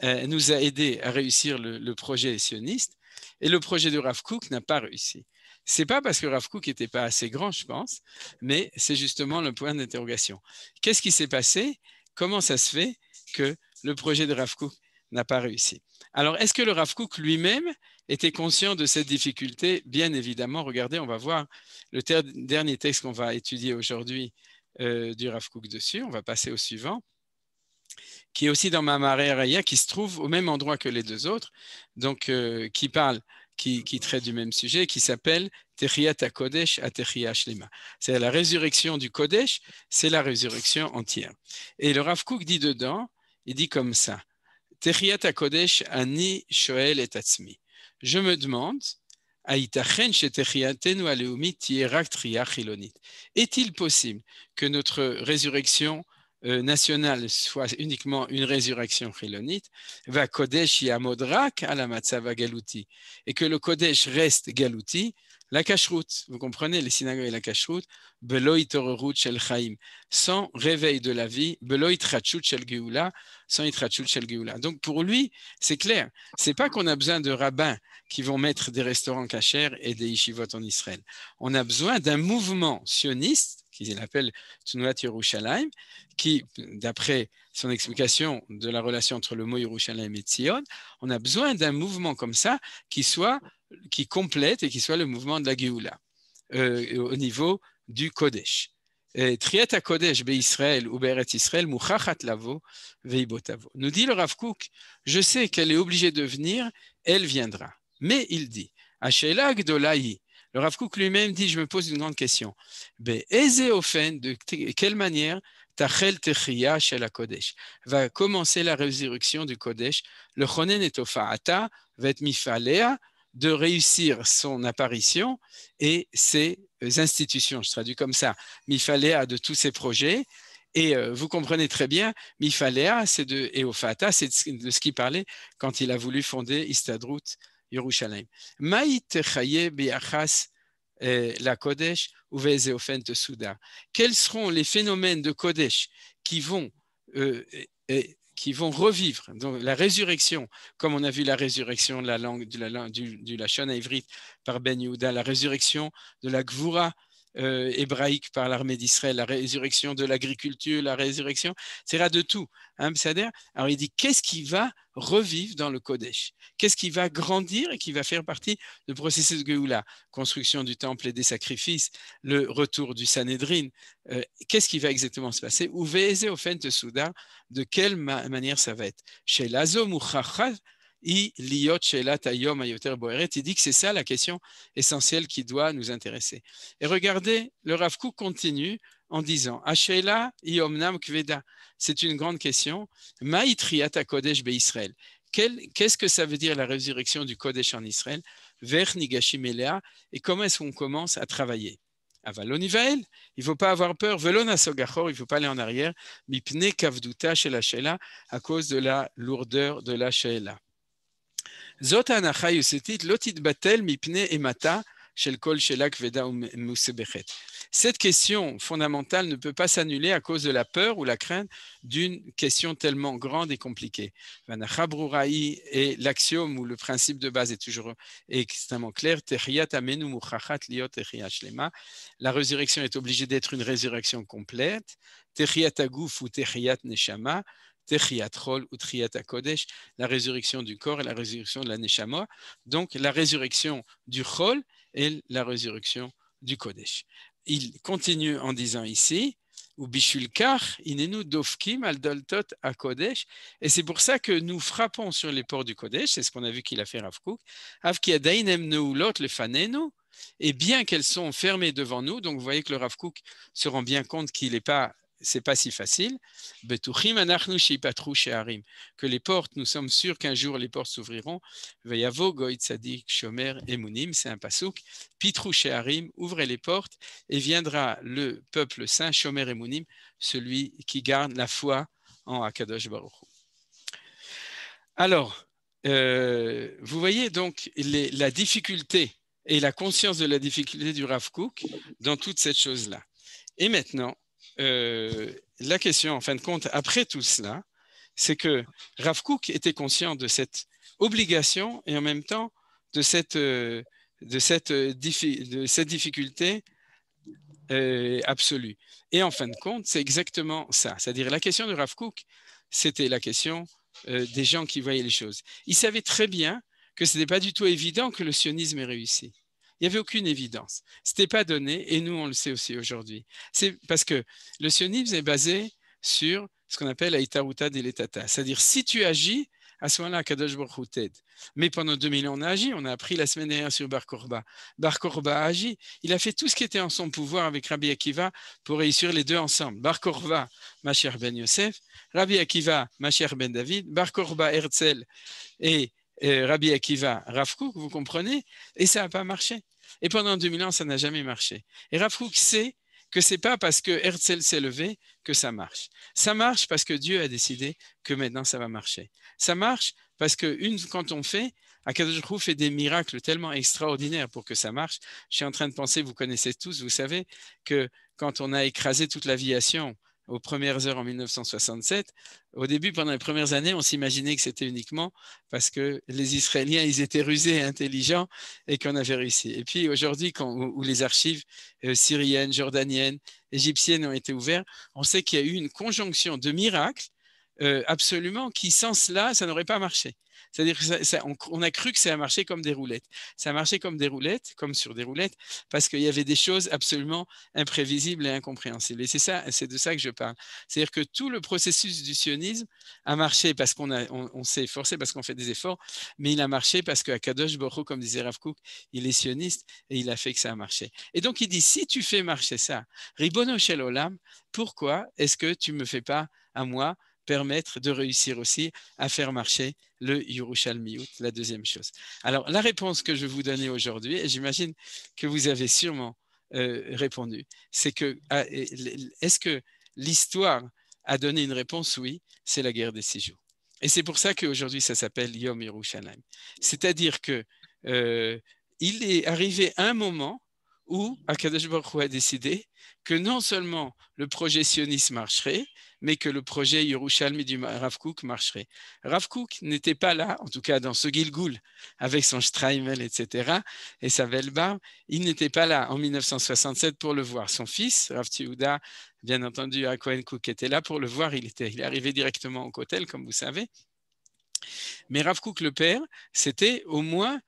nous a aidés à réussir le projet sioniste, et le projet de Rav Kook n'a pas réussi. Ce n'est pas parce que Rav Kook n'était pas assez grand, je pense, mais c'est justement le point d'interrogation. Qu'est-ce qui s'est passé? Comment ça se fait que le projet de Rav Kook n'a pas réussi? Alors, est-ce que le Rav Kook lui-même était conscient de cette difficulté? Bien évidemment, regardez, on va voir le dernier texte qu'on va étudier aujourd'hui du Rav Kook dessus. On va passer au suivant, qui est aussi dans Mamarei Araya, qui se trouve au même endroit que les deux autres, donc qui traite du même sujet, qui s'appelle Techiyat HaKodesh à Techiyat Shlema. C'est la résurrection du Kodesh, c'est la résurrection entière. Et le Rav Kook dit dedans, il dit comme ça, Techiyat HaKodesh ani shoel et atzmi. Je me demande, est-il possible que notre résurrection nationale soit uniquement une résurrection chilonite, va Kodesh yamodrak à la matzav galouti, et que le Kodesh reste galouti, la kashrut, vous comprenez, les synagogues et la kashrut, beloit torerut shel chaim, sans réveil de la vie, beloit trachut shel geoula, sans itrachut shel geoula. Donc pour lui, c'est clair, c'est pas qu'on a besoin de rabbins qui vont mettre des restaurants cachers et des yeshivot en Israël. On a besoin d'un mouvement sioniste, qu'il appelle Tnuat Yerushalayim, qui, d'après son explication de la relation entre le mot Yerushalayim et Tzion, on a besoin d'un mouvement comme ça qui complète et qui soit le mouvement de la Géoula au niveau du Kodesh. Triat HaKodesh be'Israël ou be'Eretz Israël muchachat lavo ve'ibotavo. Nous dit le Rav Kook, je sais qu'elle est obligée de venir, elle viendra. Mais il dit, Ashela Gdolahi, le Rav Kook lui-même dit, je me pose une grande question. De quelle manière Tachel Techiyah Shel HaKodesh va commencer la résurrection du Kodesh, le Chonen et Tofa'ata va être mifalea, de réussir son apparition et ses institutions. Je traduis comme ça, mifalea de tous ses projets. Et vous comprenez très bien, mifalea, c'est de Eofata, c'est de ce qu'il parlait quand il a voulu fonder Histadrut Yerushalayim. Maï techaye biachas la Kodesh ou ve'ezeofen tesouda. Quels seront les phénomènes de Kodesh qui vont revivre, donc la résurrection, comme on a vu la résurrection de la langue, du Lachon Ivrit par Ben Yehuda, la résurrection de la Gvura hébraïque par l'armée d'Israël, la résurrection de l'agriculture, la résurrection, c'est de tout. Hein, alors il dit, qu'est-ce qui va revivre dans le Kodesh? Qu'est-ce qui va grandir et qui va faire partie du processus de Géoula? Construction du temple et des sacrifices, le retour du Sanhédrin. Qu'est-ce qui va exactement se passer? Ou ve'eze ofen tesouda, de quelle manière ça va être? Chez l'Azo Mouchachad, il dit que c'est ça la question essentielle qui doit nous intéresser. Et regardez, le Rav Kook continue en disant Ashela yomnam kveda, c'est une grande question. Maïtriat Kodesh be'Israël. Qu'est-ce que ça veut dire la résurrection du Kodesh en Israël? Vers Nigashim Elea, et comment est-ce qu'on commence à travailler? Avalon Ivael, il ne faut pas avoir peur. Velona Sogachor, il ne faut pas aller en arrière. Mipne Kavduta chez la Shela, à cause de la lourdeur de la Shela. Zot hanacha yusetit lotit batel mipne emata shel kol shela kveda musebechet. Cette question fondamentale ne peut pas s'annuler à cause de la peur ou la crainte d'une question tellement grande et compliquée. Vanacha bruraï, et l'axiome ou le principe de base est toujours extrêmement clair. Techiyat amenu muchachat liot techiyat shlema. La résurrection est obligée d'être une résurrection complète. Techiyat aguf ou techiyat neshama. Techiyat Chol ou Techiyat HaKodesh, la résurrection du corps et la résurrection de la Neshama. Donc, la résurrection du Chol et la résurrection du Kodesh. Il continue en disant ici, ou Bishulkar, inenu dofkim al doltot HaKodesh, et c'est pour ça que nous frappons sur les ports du Kodesh, c'est ce qu'on a vu qu'il a fait Rav Kook, av ki adain em neulot lefanenu, et bien qu'elles sont fermées devant nous, donc vous voyez que le Rav Kook se rend bien compte qu'il n'est pas, c'est pas si facile, que les portes, nous sommes sûrs qu'un jour les portes s'ouvriront. Vayavo goy tzadik shomer emunim, c'est un pasouk. Pitrou she'arim, ouvrez les portes et viendra le peuple saint shomer emunim, celui qui garde la foi en Akadosh Baruch Hu. Alors, vous voyez donc la difficulté et la conscience de la difficulté du Rav Kook dans toute cette chose-là. Et maintenant, la question, en fin de compte, après tout cela, c'est que Rav Kook était conscient de cette obligation et en même temps de cette difficulté absolue. Et en fin de compte, c'est exactement ça. C'est-à-dire la question de Rav Kook, c'était la question des gens qui voyaient les choses. Ils savaient très bien que ce n'était pas du tout évident que le sionisme ait réussi. Il n'y avait aucune évidence. Ce n'était pas donné, et nous, on le sait aussi aujourd'hui. C'est parce que le sionisme est basé sur ce qu'on appelle Aïtaruta Deletata. C'est-à-dire, si tu agis, à ce moment-là, Kadosh Baruch Hu t'aide. Mais pendant 2000 ans, on a agi. On a appris la semaine dernière sur Bar Korba. Bar Korba a agi. Il a fait tout ce qui était en son pouvoir avec Rabbi Akiva pour réussir les deux ensemble. Bar Korba, Mashiach ben Yosef. Rabbi Akiva, Mashiach ben David. Bar Korba, Herzl et Rabbi Akiva, Rav Kook, vous comprenez? Et ça n'a pas marché. Et pendant 2000 ans, ça n'a jamais marché. Et Rav Kook sait que ce n'est pas parce que Herzl s'est levé que ça marche. Ça marche parce que Dieu a décidé que maintenant ça va marcher. Ça marche parce que quand on fait, Akadosh Baruch Hu fait des miracles tellement extraordinaires pour que ça marche. Je suis en train de penser, vous connaissez tous, vous savez que quand on a écrasé toute l'aviation aux premières heures en 1967, au début, pendant les premières années, on s'imaginait que c'était uniquement parce que les Israéliens, ils étaient rusés et intelligents et qu'on avait réussi. Et puis aujourd'hui, où les archives syriennes, jordaniennes, égyptiennes ont été ouvertes, on sait qu'il y a eu une conjonction de miracles absolument qui, sans cela, ça n'aurait pas marché. C'est-à-dire qu'on a cru que ça a marché comme des roulettes. Ça a marché comme des roulettes, comme sur des roulettes, parce qu'il y avait des choses absolument imprévisibles et incompréhensibles. Et c'est de ça que je parle. C'est-à-dire que tout le processus du sionisme a marché parce on s'est efforcé, parce qu'on fait des efforts, mais il a marché parce qu'à Kadosh Baruch Hu, comme disait Rav Kook, il est sioniste et il a fait que ça a marché. Et donc il dit, si tu fais marcher ça, Ribono Shel Olam, pourquoi est-ce que tu ne me fais pas à moi permettre de réussir aussi à faire marcher le Yerushalmiyut, la deuxième chose. Alors, la réponse que je vais vous donner aujourd'hui, et j'imagine que vous avez sûrement répondu, c'est que, est-ce que l'histoire a donné une réponse? Oui, c'est la guerre des 6 jours. Et c'est pour ça qu'aujourd'hui, ça s'appelle Yom Yerushalayim. C'est-à-dire que il est arrivé un moment où Akadosh Baruch Hu a décidé que non seulement le projet sioniste marcherait, mais que le projet Yerushalmi du Rav Kook marcherait. Rav Kook n'était pas là, en tout cas dans ce Gilgoul, avec son Streimel, etc., et sa Velbar, il n'était pas là en 1967 pour le voir. Son fils, Rav Tzouda, bien entendu, à Cohen Kook était là pour le voir, il est arrivé directement au Kotel, comme vous savez. Mais Rav Kook, le père, c'était au moins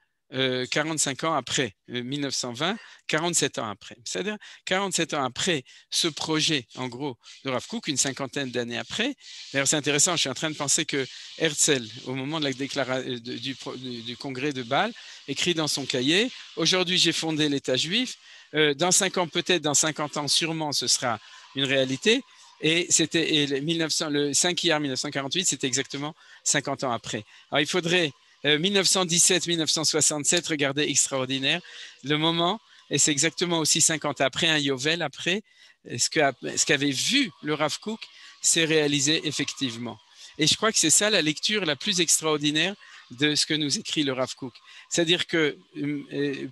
45 ans après, 1920, 47 ans après. C'est-à-dire 47 ans après ce projet, en gros, de Rav Kook, une cinquantaine d'années après. D'ailleurs, c'est intéressant, je suis en train de penser que Herzl, au moment de la déclaration du congrès de Bâle, écrit dans son cahier, « Aujourd'hui, j'ai fondé l'État juif. Dans 5 ans, peut-être, dans 50 ans, sûrement, ce sera une réalité. » Et le 5 iyar 1948, c'était exactement 50 ans après. Alors, il faudrait 1917-1967, regardez, extraordinaire, le moment, et c'est exactement aussi 50 après, un Yovel après, ce qu'avait vu le Rav Kook s'est réalisé effectivement. Et je crois que c'est ça la lecture la plus extraordinaire de ce que nous écrit le Rav Kook. C'est-à-dire que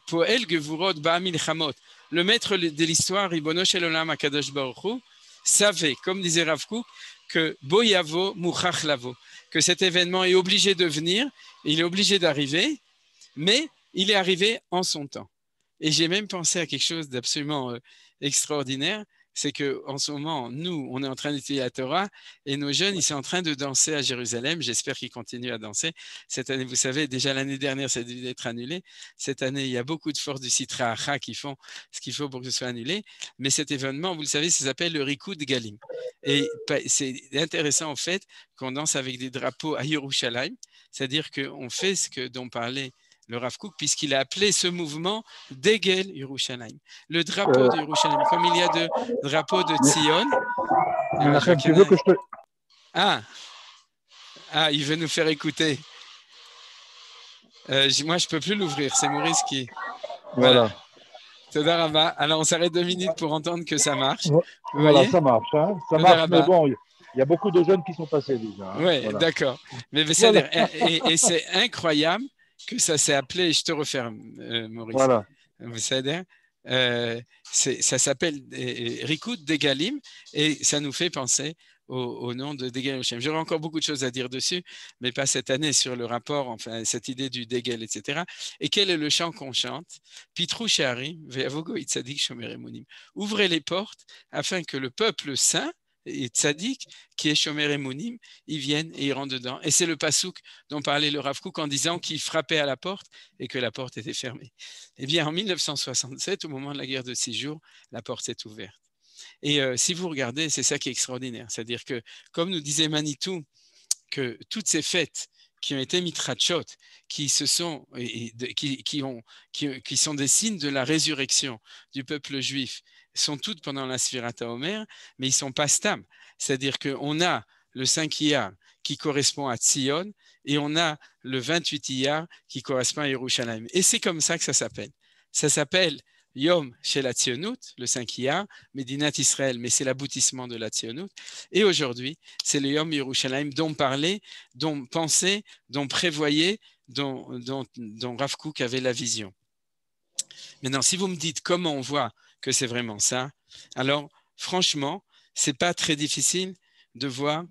Poel Gevurot Ba'amil Chamot, le maître de l'histoire, Ribono Shel Olam HaKadosh Baruch Hu, savait, comme disait Rav Kook, que Boyavo Mouchach Lavo, que cet événement est obligé de venir, il est obligé d'arriver, mais il est arrivé en son temps. Et j'ai même pensé à quelque chose d'absolument extraordinaire, c'est qu'en ce moment, nous, on est en train d'étudier la Torah et nos jeunes, ils sont en train de danser à Jérusalem. J'espère qu'ils continuent à danser. Cette année, vous savez, déjà l'année dernière, ça a dû être annulé. Cette année, il y a beaucoup de forces du Sitra Achra qui font ce qu'il faut pour que ce soit annulé. Mais cet événement, vous le savez, ça s'appelle le Rikud Galim. Et c'est intéressant, en fait, qu'on danse avec des drapeaux à Yerushalayim, c'est-à-dire qu'on fait ce dont parlait le Rav Kook, puisqu'il a appelé ce mouvement Degel Yerushalayim, le drapeau de Yerushalayim. Comme il y a de drapeau de Tzion. Tu veux que je te... Il veut nous faire écouter. Moi, je ne peux plus l'ouvrir. C'est Maurice qui... Voilà. Todaraba. Alors, on s'arrête 2 minutes pour entendre que ça marche. Voilà, ça marche. Hein, ça marche, mais bon, il y a beaucoup de jeunes qui sont passés déjà. Hein, oui, voilà. D'accord. Mais voilà. Et c'est incroyable que ça s'est appelé, je te referme, Maurice. Voilà. Vous savez, ça s'appelle Rikoud Degalim et ça nous fait penser au nom de Degel Yerushalayim. J'aurais encore beaucoup de choses à dire dessus, mais pas cette année sur le rapport, enfin cette idée du Degel, etc. Et quel est le chant qu'on chante? Pitrou Shehari, Ve'avogo Itzadik Shomer Emunim. Ouvrez les portes afin que le peuple saint et tzaddik, qui est Shomer Emunim, ils viennent et ils rentrent dedans. Et c'est le pasouk dont parlait le Rav Kook en disant qu'il frappait à la porte et que la porte était fermée. Eh bien, en 1967, au moment de la guerre de 6 jours, la porte s'est ouverte. Et si vous regardez, c'est ça qui est extraordinaire. C'est-à-dire que, comme nous disait Manitou, que toutes ces fêtes qui ont été mitrachot, qui sont des signes de la résurrection du peuple juif, sont toutes pendant la Sfirata Omer, mais ils ne sont pas stam. C'est-à-dire qu'on a le 5 Iyar qui correspond à Tzion et on a le 28 Iyar qui correspond à Yerushalayim. Et c'est comme ça que ça s'appelle. Ça s'appelle Yom chez la Tzionut, le 5 Iyar, Medinat Israël, mais c'est l'aboutissement de la Tzionut. Et aujourd'hui, c'est le Yom Yerushalayim dont parlait, dont pensait, dont prévoyait, dont Rav Kook avait la vision. Maintenant, si vous me dites comment on voit que c'est vraiment ça, alors franchement, ce n'est pas très difficile de voir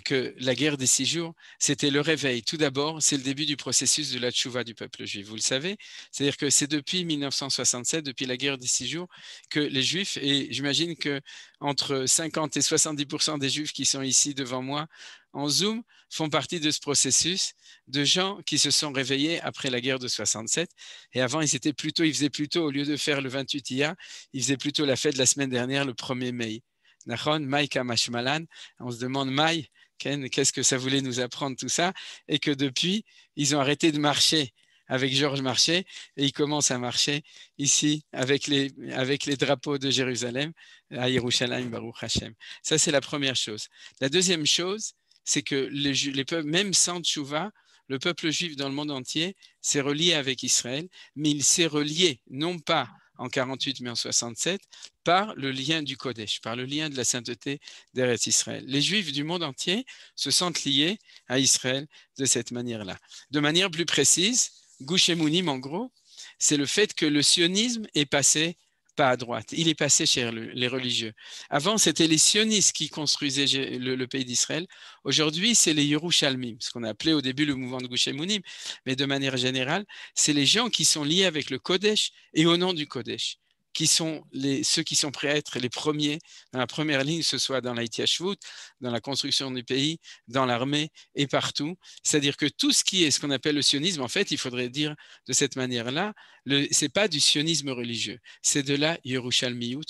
que la guerre des 6 jours, c'était le réveil. Tout d'abord, c'est le début du processus de la tchouva du peuple juif. Vous le savez, c'est-à-dire que c'est depuis 1967, depuis la guerre des 6 jours, que les Juifs, et j'imagine qu'entre 50 et 70% des Juifs qui sont ici devant moi en Zoom, font partie de ce processus de gens qui se sont réveillés après la guerre de 67. Et avant, ils faisaient plutôt, au lieu de faire le 28 Iyar, ils faisaient plutôt la fête la semaine dernière, le 1er mai. Nachon, Maï Kamashmalan, on se demande Maï, qu'est-ce que ça voulait nous apprendre tout ça, et que depuis, ils ont arrêté de marcher avec Georges Marchais et ils commencent à marcher ici avec les drapeaux de Jérusalem à Yerushalayim Baruch Hashem. Ça, c'est la première chose. La deuxième chose, c'est que les peuples, même sans tchouva, le peuple juif dans le monde entier s'est relié avec Israël, mais il s'est relié non pas en 48 mais en 67, par le lien du Kodesh, par le lien de la sainteté d'Eretz Israël. Les Juifs du monde entier se sentent liés à Israël de cette manière-là. De manière plus précise, Gush Emunim, en gros, c'est le fait que le sionisme est passé pas à droite, il est passé chez les religieux. Avant, c'était les sionistes qui construisaient le pays d'Israël. Aujourd'hui, c'est les Yerushalmim, ce qu'on a appelé au début le mouvement de Gush Emunim, mais de manière générale, c'est les gens qui sont liés avec le Kodesh et au nom du Kodesh, qui sont ceux qui sont prêts à être les premiers dans la première ligne, que ce soit dans l'Haïti-Hashvout, dans la construction du pays, dans l'armée et partout. C'est-à-dire que tout ce qui est ce qu'on appelle le sionisme, en fait, il faudrait dire de cette manière-là, ce n'est pas du sionisme religieux, c'est de la Yerushalmiyut,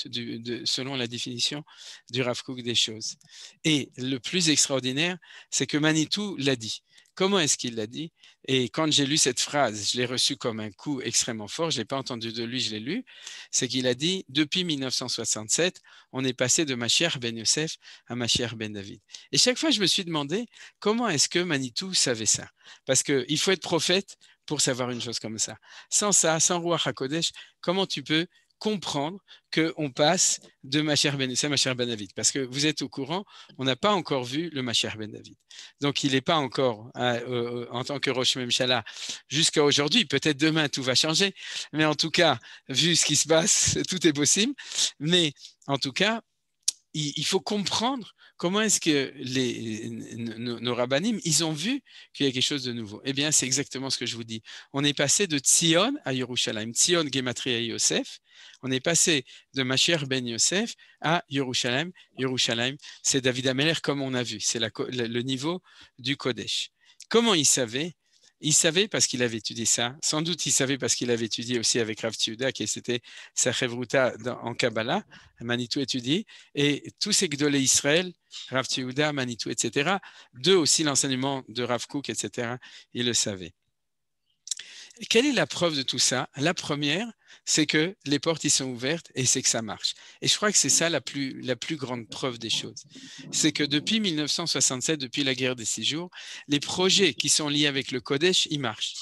selon la définition du Rav Kook des choses. Et le plus extraordinaire, c'est que Manitou l'a dit. Comment est-ce qu'il l'a dit? Et quand j'ai lu cette phrase, je l'ai reçue comme un coup extrêmement fort, je ne l'ai pas entendu de lui, je l'ai lu, c'est qu'il a dit, depuis 1967, on est passé de Mashiach ben Yosef à Mashiach ben David. Et chaque fois, je me suis demandé, comment est-ce que Manitou savait ça? Parce qu'il faut être prophète pour savoir une chose comme ça. Sans ça, sans Ruach HaKodesh, comment tu peux comprendre qu'on passe de Mashiach ben Yosef à Mashiach ben David? Parce que vous êtes au courant, on n'a pas encore vu le Mashiach ben David. Donc, il n'est pas encore, en tant que Rosh Memshala, jusqu'à aujourd'hui. Peut-être demain, tout va changer. Mais en tout cas, vu ce qui se passe, tout est possible. Mais en tout cas, il faut comprendre comment est-ce que nos rabbanim, ils ont vu qu'il y a quelque chose de nouveau. Eh bien, c'est exactement ce que je vous dis. On est passé de Tzion à Yerushalayim. Tzion, Gematria Yosef. On est passé de Mashiach ben Yosef à Yerushalayim. Yerushalayim, c'est David Ameler, comme on a vu. C'est le niveau du Kodesh. Comment il savait? Il savait parce qu'il avait étudié ça. Sans doute, il savait parce qu'il avait étudié aussi avec Rav Tzviuda, qui c'était sa chevruta en Kabbalah, Manitou étudié. Et tous ces Gdolé Israël, Rav Tzviuda, Manitou, etc., d'eux aussi l'enseignement de Rav Kook, etc., ils le savaient. quelle est la preuve de tout ça? La première, c'est que les portes y sont ouvertes et c'est que ça marche. Et je crois que c'est ça la plus grande preuve des choses. C'est que depuis 1967, depuis la guerre des 6 jours, les projets qui sont liés avec le Kodesh, ils marchent.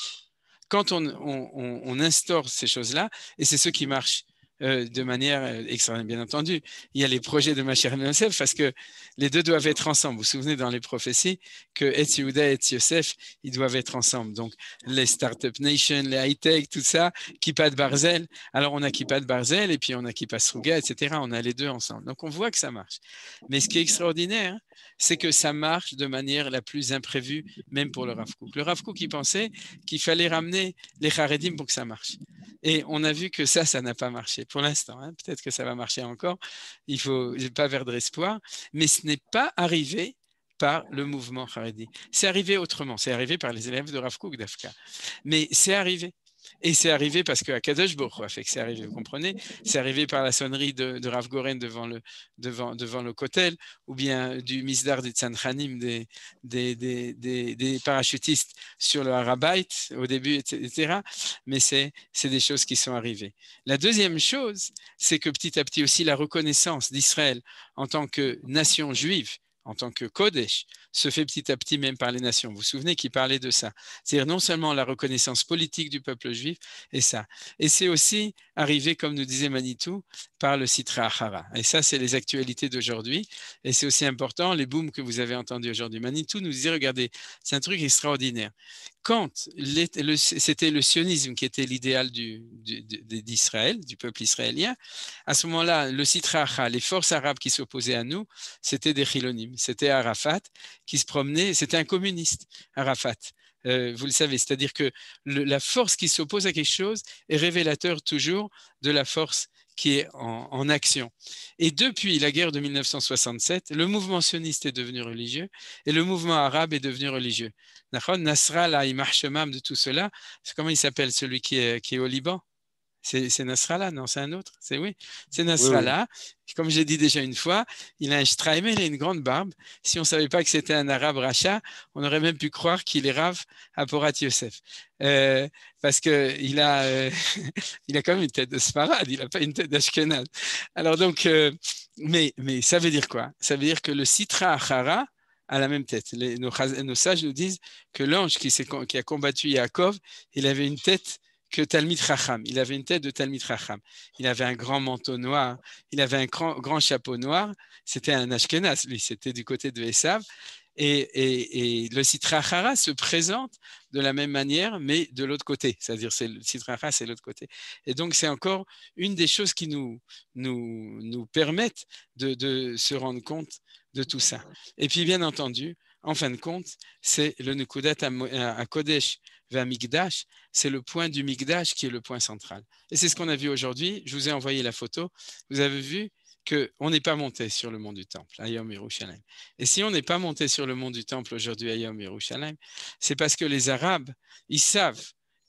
Quand on instaure ces choses-là, et c'est ce qui marche de manière extraordinaire, bien entendu. Il y a les projets de Mashiach ben Yosef parce que les deux doivent être ensemble. Vous vous souvenez dans les prophéties que Etz Yehuda et Etz Yosef, ils doivent être ensemble. Donc, les Startup Nation, les high-tech, tout ça, Kippat Barzel. Alors, on a Kippat Barzel et puis on a Kippat Sruga, etc. On a les deux ensemble. Donc, on voit que ça marche. Mais ce qui est extraordinaire, c'est que ça marche de manière la plus imprévue, même pour le Rav Kook. Le Rav Kook, il pensait qu'il fallait ramener les Haredim pour que ça marche. Et on a vu que ça n'a pas marché pour l'instant. Hein. Peut-être que ça va marcher encore. Il ne faut pas perdre espoir. Mais ce n'est pas arrivé par le mouvement Haredi. C'est arrivé autrement. C'est arrivé par les élèves de Rav Kook d'Afka. Mais c'est arrivé. Et c'est arrivé parce que Akadosh Baruch Hu a fait que c'est arrivé, vous comprenez? C'est arrivé par la sonnerie de Rav Goren devant le Kotel, ou bien du Misdar des Tzanchanim, des parachutistes sur le Harabait au début, etc. Mais c'est des choses qui sont arrivées. La deuxième chose, c'est que petit à petit aussi la reconnaissance d'Israël en tant que nation juive, en tant que Kodesh, se fait petit à petit même par les nations. Vous vous souvenez qu'il parlait de ça. C'est-à-dire non seulement la reconnaissance politique du peuple juif, et ça. Et c'est aussi arrivé, comme nous disait Manitou, par le Sitra Achara. Et ça, c'est les actualités d'aujourd'hui. Et c'est aussi important, les booms que vous avez entendus aujourd'hui. Manitou nous disait, regardez, c'est un truc extraordinaire. Quand c'était le sionisme qui était l'idéal d'Israël, du peuple israélien, à ce moment-là, le Sitra Achara, les forces arabes qui s'opposaient à nous, c'était des Chilonim. C'était Arafat qui se promenait, c'était un communiste, Arafat. Vous le savez, c'est-à-dire que la force qui s'oppose à quelque chose est révélateur toujours de la force qui est en action. Et depuis la guerre de 1967, le mouvement sioniste est devenu religieux et le mouvement arabe est devenu religieux. Nasrallah, Imar Shemam, de tout cela, comment il s'appelle celui qui est au Liban? C'est Nasrallah, non, c'est un autre. C'est Nasrallah. Oui. Comme j'ai dit déjà une fois, il a un Streimel, il a une grande barbe. Si on ne savait pas que c'était un arabe rachat, on aurait même pu croire qu'il est Rav à Porat Yosef. Parce qu'il a, il a quand même une tête de Sfarad, il n'a pas une tête d'Ashkenaz. Alors donc, mais ça veut dire quoi? Ça veut dire que le Sitra Achara a la même tête. Nos sages nous disent que l'ange qui a combattu Yaakov, il avait une tête que Talmid Chacham. Il avait une tête de Talmid Chacham. Il avait un grand manteau noir, il avait un grand chapeau noir. C'était un Ashkenaz, lui, c'était du côté de Esav. Et le Sitra Achara se présente de la même manière, mais de l'autre côté. C'est-à-dire, le Sitra Achara, c'est l'autre côté. Et donc, c'est encore une des choses qui nous permettent de se rendre compte de tout ça. Et puis, bien entendu, en fin de compte, c'est le Nekudat à Kodesh vers Mikdash, c'est le point du Mikdash qui est le point central. Et c'est ce qu'on a vu aujourd'hui. Je vous ai envoyé la photo. Vous avez vu qu'on n'est pas monté sur le mont du Temple, à Yom Yerushalayim. Et si on n'est pas monté sur le mont du Temple aujourd'hui à Yom Yerushalayim, c'est parce que les Arabes, ils savent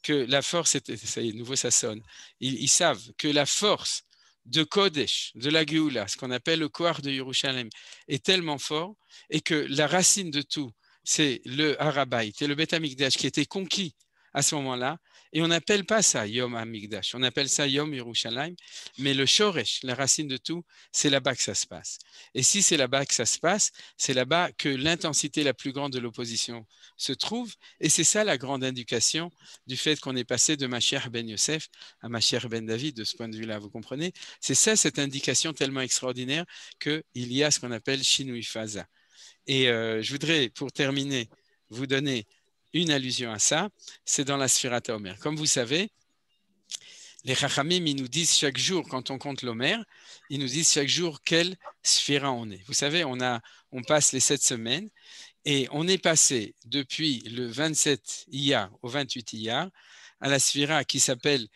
que la force, ça y est, nouveau ça sonne, ils savent que la force de Kodesh, de la Géoula, ce qu'on appelle le Koar de Yerushalayim, est tellement fort et que la racine de tout, c'est le Harabait et le Beth Amikdash qui était conquis à ce moment-là. Et on n'appelle pas ça Yom Amikdash, on appelle ça Yom Yerushalayim. Mais le Shoresh, la racine de tout, c'est là-bas que ça se passe. Et si c'est là-bas que ça se passe, c'est là-bas que l'intensité la plus grande de l'opposition se trouve. Et c'est ça la grande indication du fait qu'on est passé de Mashiach ben Yosef à Mashiach ben David, de ce point de vue-là, vous comprenez? C'est ça cette indication tellement extraordinaire qu'il y a ce qu'on appelle Shinui Faza. Et je voudrais, pour terminer, vous donner une allusion à ça. C'est dans la Sfirat HaOmer. Comme vous savez, les Chachamim, ils nous disent chaque jour, quand on compte l'Omer, ils nous disent chaque jour quelle Sphira on est. Vous savez, on passe les 7 semaines et on est passé depuis le 27 Iyar au 28 Iyar à la Sphira qui s'appelle,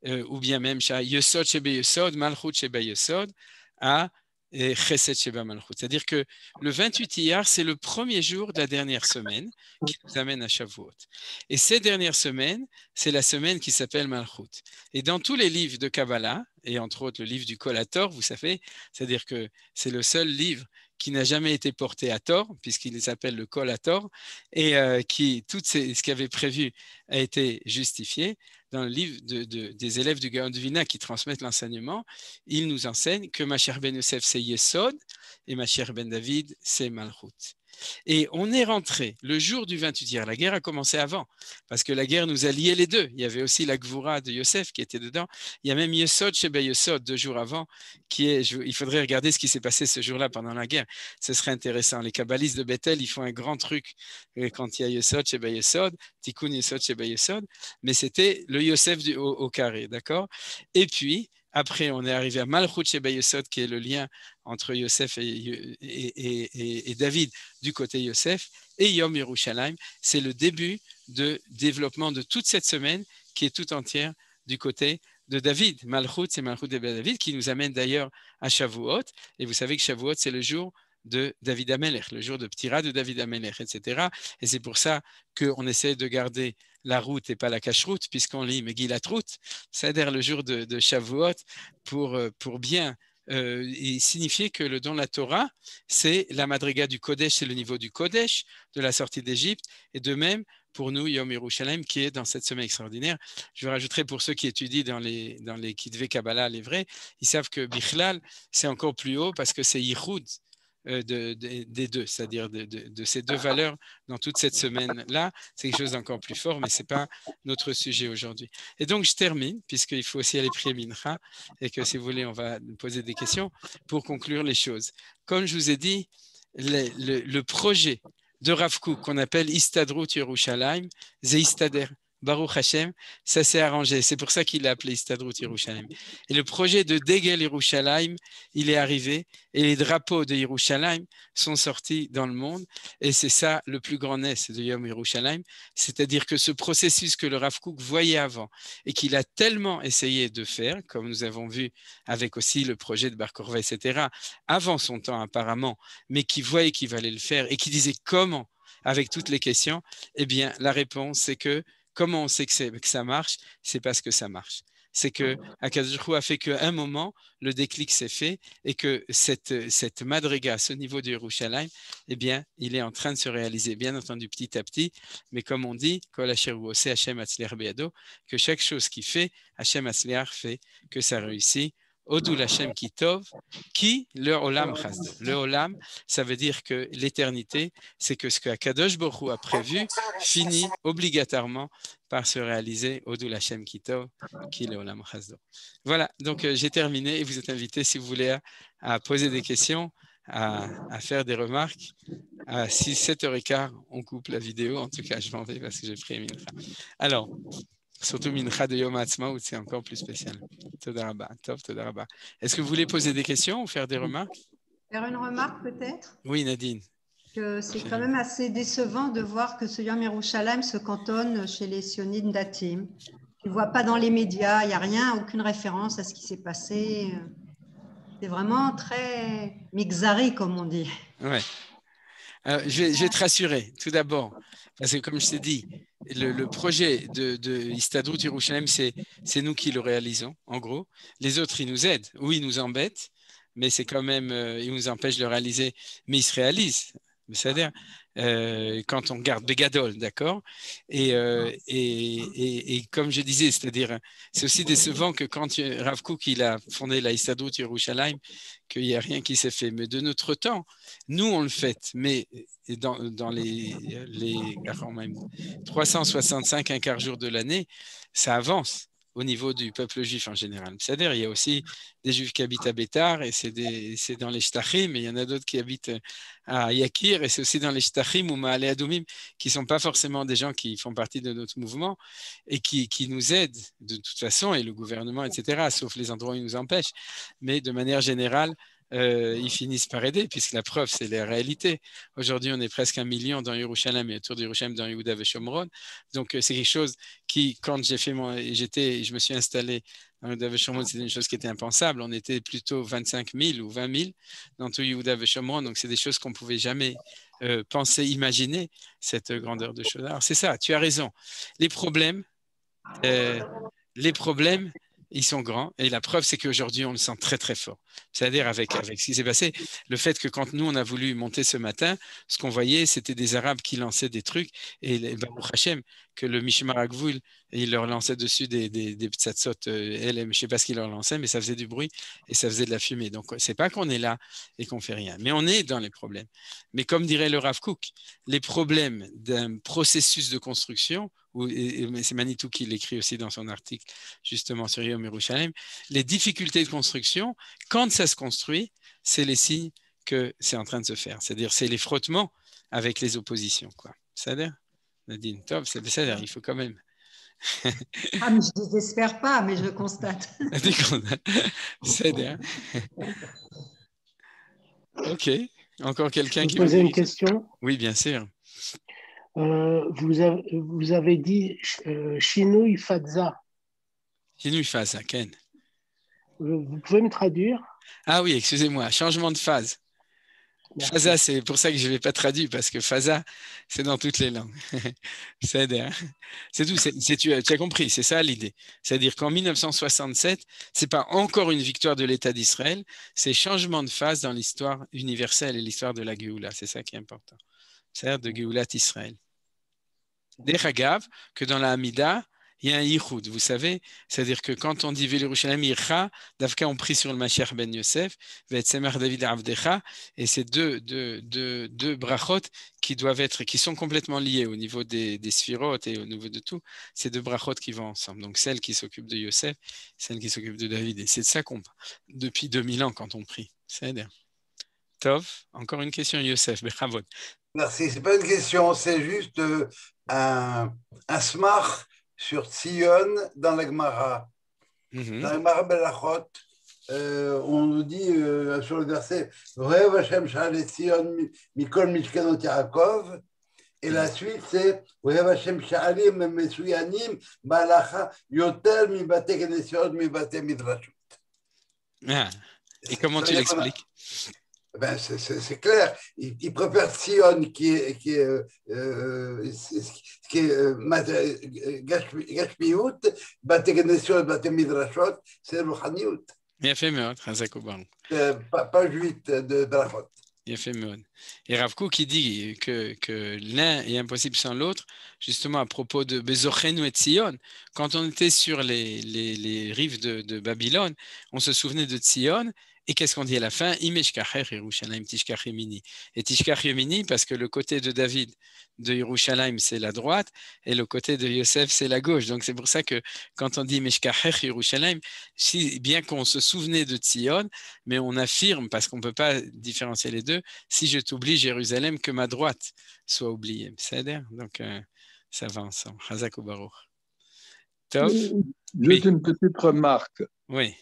ou bien même Yesod Shebe Yesod, Malchut Shebe Yesod, à et Chesed Sheba Malchut. C'est-à-dire que le 28 Iyar, c'est le premier jour de la dernière semaine qui nous amène à Shavuot. Et cette dernière semaine, c'est la semaine qui s'appelle Malchut. Et dans tous les livres de Kabbalah, et entre autres le livre du Kol HaTor, vous savez, c'est-à-dire que c'est le seul livre qui n'a jamais été porté à tort, puisqu'il s'appelle le Kol à tort, et ce qu'il avait prévu a été justifié. Dans le livre des élèves du Gaon de Vilna qui transmettent l'enseignement, il nous enseigne que Mashiach ben Yosef, c'est Yesod, et Mashiach ben David, c'est Malchut. Et on est rentré le jour du 28e. La guerre a commencé avant, parce que la guerre nous a liés les deux. Il y avait aussi la Gvura de Yosef qui était dedans. Il y a même Yesod chez Yesod 2 jours avant, il faudrait regarder ce qui s'est passé ce jour-là pendant la guerre. Ce serait intéressant. Les kabbalistes de Bethel, ils font un grand truc quand il y a Yesod chez Yesod, Tikkun Yesod chez Yesod, mais c'était le Yosef au carré, d'accord? Et puis, après, on est arrivé à Malchut chez Yesod, qui est le lien entre Yosef et David du côté Yosef, et Yom Yerushalayim, c'est le début de développement de toute cette semaine qui est tout entière du côté de David. Malchut, c'est Malchut de David, qui nous amène d'ailleurs à Shavuot, et vous savez que Shavuot, c'est le jour de David Amelech, le jour de Ptira de David Amelech, etc. Et c'est pour ça qu'on essaie de garder la route et pas la cache-route, puisqu'on lit Megillat Route, c'est-à-dire le jour de Shavuot, pour bien signifier que le don de la Torah, c'est la madriga du Kodesh, c'est le niveau du Kodesh, de la sortie d'Égypte, et de même pour nous, Yom Yerushalayim, qui est dans cette semaine extraordinaire. Je rajouterai pour ceux qui étudient dans les Kitvé Kabbalah, les vrais, ils savent que Bichlal, c'est encore plus haut parce que c'est Yichud, des deux, c'est-à-dire de ces deux valeurs dans toute cette semaine-là, c'est quelque chose d'encore plus fort, mais ce n'est pas notre sujet aujourd'hui. Et donc, je termine, puisqu'il faut aussi aller prier Mincha, et que si vous voulez, on va poser des questions pour conclure les choses. Comme je vous ai dit, le projet de Rav Kook qu'on appelle Istadrut Yerushalayim, c'est Istader. Baruch Hashem, ça s'est arrangé. C'est pour ça qu'il l'a appelé Istadrut Yerushalayim. Et le projet de Degel Yerushalayim, il est arrivé et les drapeaux de Yerushalayim sont sortis dans le monde. Et c'est ça le plus grand nez de Yom Yerushalayim. C'est-à-dire que ce processus que le Rav Kook voyait avant et qu'il a tellement essayé de faire, comme nous avons vu avec aussi le projet de Bar Korva, etc., avant son temps apparemment, mais qui voyait qu'il fallait le faire et qui disait comment avec toutes les questions, eh bien la réponse c'est que comment on sait que ça marche? C'est parce que ça marche. C'est que Akadosh Baruch Hu a fait qu'à un moment, le déclic s'est fait et que cette madriga, ce niveau de Yerushalayim, eh bien, il est en train de se réaliser, bien entendu petit à petit, mais comme on dit, Kol asher hu oseh Hashem atzliach beyado, que chaque chose qu'il fait, Hashem atzliach fait que ça réussit. Odou Hashem ki tov, qui le olam chasdo. Le olam, ça veut dire que l'éternité, c'est que ce que Akadosh Baruch Hu a prévu finit obligatoirement par se réaliser. Odou Hashem ki tov, qui le olam chasdo. Voilà, donc j'ai terminé et vous êtes invités si vous voulez à poser des questions, à faire des remarques. À 7h15, on coupe la vidéo. En tout cas, je m'en vais parce que j'ai pris Mincha. Alors, surtout Mincha de Yom HaAtzmaut, c'est encore plus spécial. Toda rabba, tov, toda rabba. Est-ce que vous voulez poser des questions ou faire des remarques? Faire une remarque peut-être? Oui, Nadine. Que c'est quand même assez décevant de voir que ce Yom Yerushalayim se cantonne chez les sionistes datim. Tu ne vois pas dans les médias, il n'y a rien, aucune référence à ce qui s'est passé. C'est vraiment très mixari, comme on dit. Ouais. Je vais te rassurer, tout d'abord, parce que comme je t'ai dit, le projet de Istadrut Yerushalayim, c'est nous qui le réalisons, en gros. Les autres, ils nous aident ou ils nous embêtent, mais c'est quand même, ils nous empêchent de le réaliser, mais ils se réalisent. C'est-à-dire, quand on regarde Begadol, d'accord, et comme je disais, c'est-à-dire, c'est aussi décevant que quand Rav Kook il a fondé la Istadrut Yerushalayim, qu'il n'y a rien qui s'est fait. Mais de notre temps, nous, on le fait, mais dans les 365 un quart jour de l'année, ça avance au niveau du peuple juif en général. C'est-à-dire, il y a aussi des juifs qui habitent à Bétar et c'est dans les Shtachim, mais il y en a d'autres qui habitent à Yakir et c'est aussi dans les Shtachim ou Ma'ale Adoumim qui ne sont pas forcément des gens qui font partie de notre mouvement et qui nous aident de toute façon, et le gouvernement, etc., sauf les endroits où ils nous empêchent. Mais de manière générale, ils finissent par aider, puisque la preuve, c'est la réalité. Aujourd'hui, on est presque 1 million dans Yerushalayim et autour de Yerushalayim dans Yehuda et Shomron. Donc, c'est quelque chose qui, quand je me suis installé dans Yehuda et Shomron, c'était une chose qui était impensable. On était plutôt 25 000 ou 20 000 dans tout Yehuda et Shomron. Donc, c'est des choses qu'on ne pouvait jamais penser, imaginer, cette grandeur de choses. Alors, c'est ça, tu as raison. Les problèmes, Ils sont grands. Et la preuve, c'est qu'aujourd'hui, on le sent très, très fort. C'est-à-dire avec ce qui s'est passé, le fait que quand nous, on a voulu monter ce matin, ce qu'on voyait, c'était des Arabes qui lançaient des trucs. Et Baruch Hashem, que le Mishmar HaGvul, il leur lançait dessus des ptsatsot LM. Je ne sais pas ce qu'il leur lançait, mais ça faisait du bruit et ça faisait de la fumée. Donc, ce n'est pas qu'on est là et qu'on ne fait rien. Mais on est dans les problèmes. Mais comme dirait le Rav Kook, les problèmes d'un processus de construction, c'est Manitou qui l'écrit aussi dans son article justement sur Yom Yerushalayim, les difficultés de construction, quand ça se construit, c'est les signes que c'est en train de se faire. C'est-à-dire, c'est les frottements avec les oppositions, quoi. C'est-à-dire, Nadine, top, c'est-à-dire, il faut quand même. Ah, mais je ne désespère pas, mais je constate. C'est-à-dire. Ok. Encore quelqu'un qui veut poser une question? Oui, bien sûr. Vous avez dit Shinui Fadza. Shinui Fadza, Ken. Vous pouvez me traduire? Ah oui, excusez-moi, changement de phase. Merci. Faza, c'est pour ça que je ne l'ai pas traduit, parce que Faza, c'est dans toutes les langues. C'est tout, tu as compris, c'est ça l'idée. C'est-à-dire qu'en 1967, ce n'est pas encore une victoire de l'État d'Israël, c'est changement de phase dans l'histoire universelle et l'histoire de la Géoula. C'est ça qui est important. C'est-à-dire de Géoulat Israël. Deragav, que dans la Hamida, il y a un yichud, vous savez, c'est-à-dire que quand on dit Vélirushalayim Yircha, Davka on prie sur le Mashiach ben Yosef, Vetsemer David Avdecha, et c'est deux brachot qui sont complètement liés au niveau des sphirotes et au niveau de tout, c'est deux brachot qui vont ensemble. Donc celle qui s'occupe de Yosef, celle qui s'occupe de David. Et c'est de ça qu'on parle depuis 2000 ans quand on prie. C'est-à-dire. Tov, encore une question, Yosef, Bechavot. Merci, ce n'est pas une question, c'est juste un smach sur Tzion dans la Gemara. Dans la Gemara Belachot, on nous dit sur le verset Rev Hashem Sha'al Tzion Mikol Mishkanot Yaakov, et la suite c'est Rev Hashem Sha'alim Mesuyanim Balacha Yoter Mibate Kenesiot Mibate Midrashut. Et comment tu l'expliques? Ben, c'est clair, il préfère Sion qui est Gashmiout, Bategnesiot, Batemidrashot, c'est Rouhaniout. Il a fait meurtre, Hazakoban. Page 8 de Brachot. Il a fait meurtre. Et Rav Kook qui dit que l'un est impossible sans l'autre, justement à propos de Bezochenu et Tzion, quand on était sur les rives de Babylone, on se souvenait de Tzion. Et qu'est-ce qu'on dit à la fin? Et Tishkach Yemini, parce que le côté de David de Yerushalayim, c'est la droite, et le côté de Yosef, c'est la gauche. Donc c'est pour ça que quand on dit Meshkachech Yerushalayim, bien qu'on se souvenait de Tzion, mais on affirme, parce qu'on ne peut pas différencier les deux, si je t'oublie Jérusalem, que ma droite soit oubliée. C'est-à-dire, donc ça va ensemble. Chazak ou Baruch. Tov? Juste une petite remarque. Oui.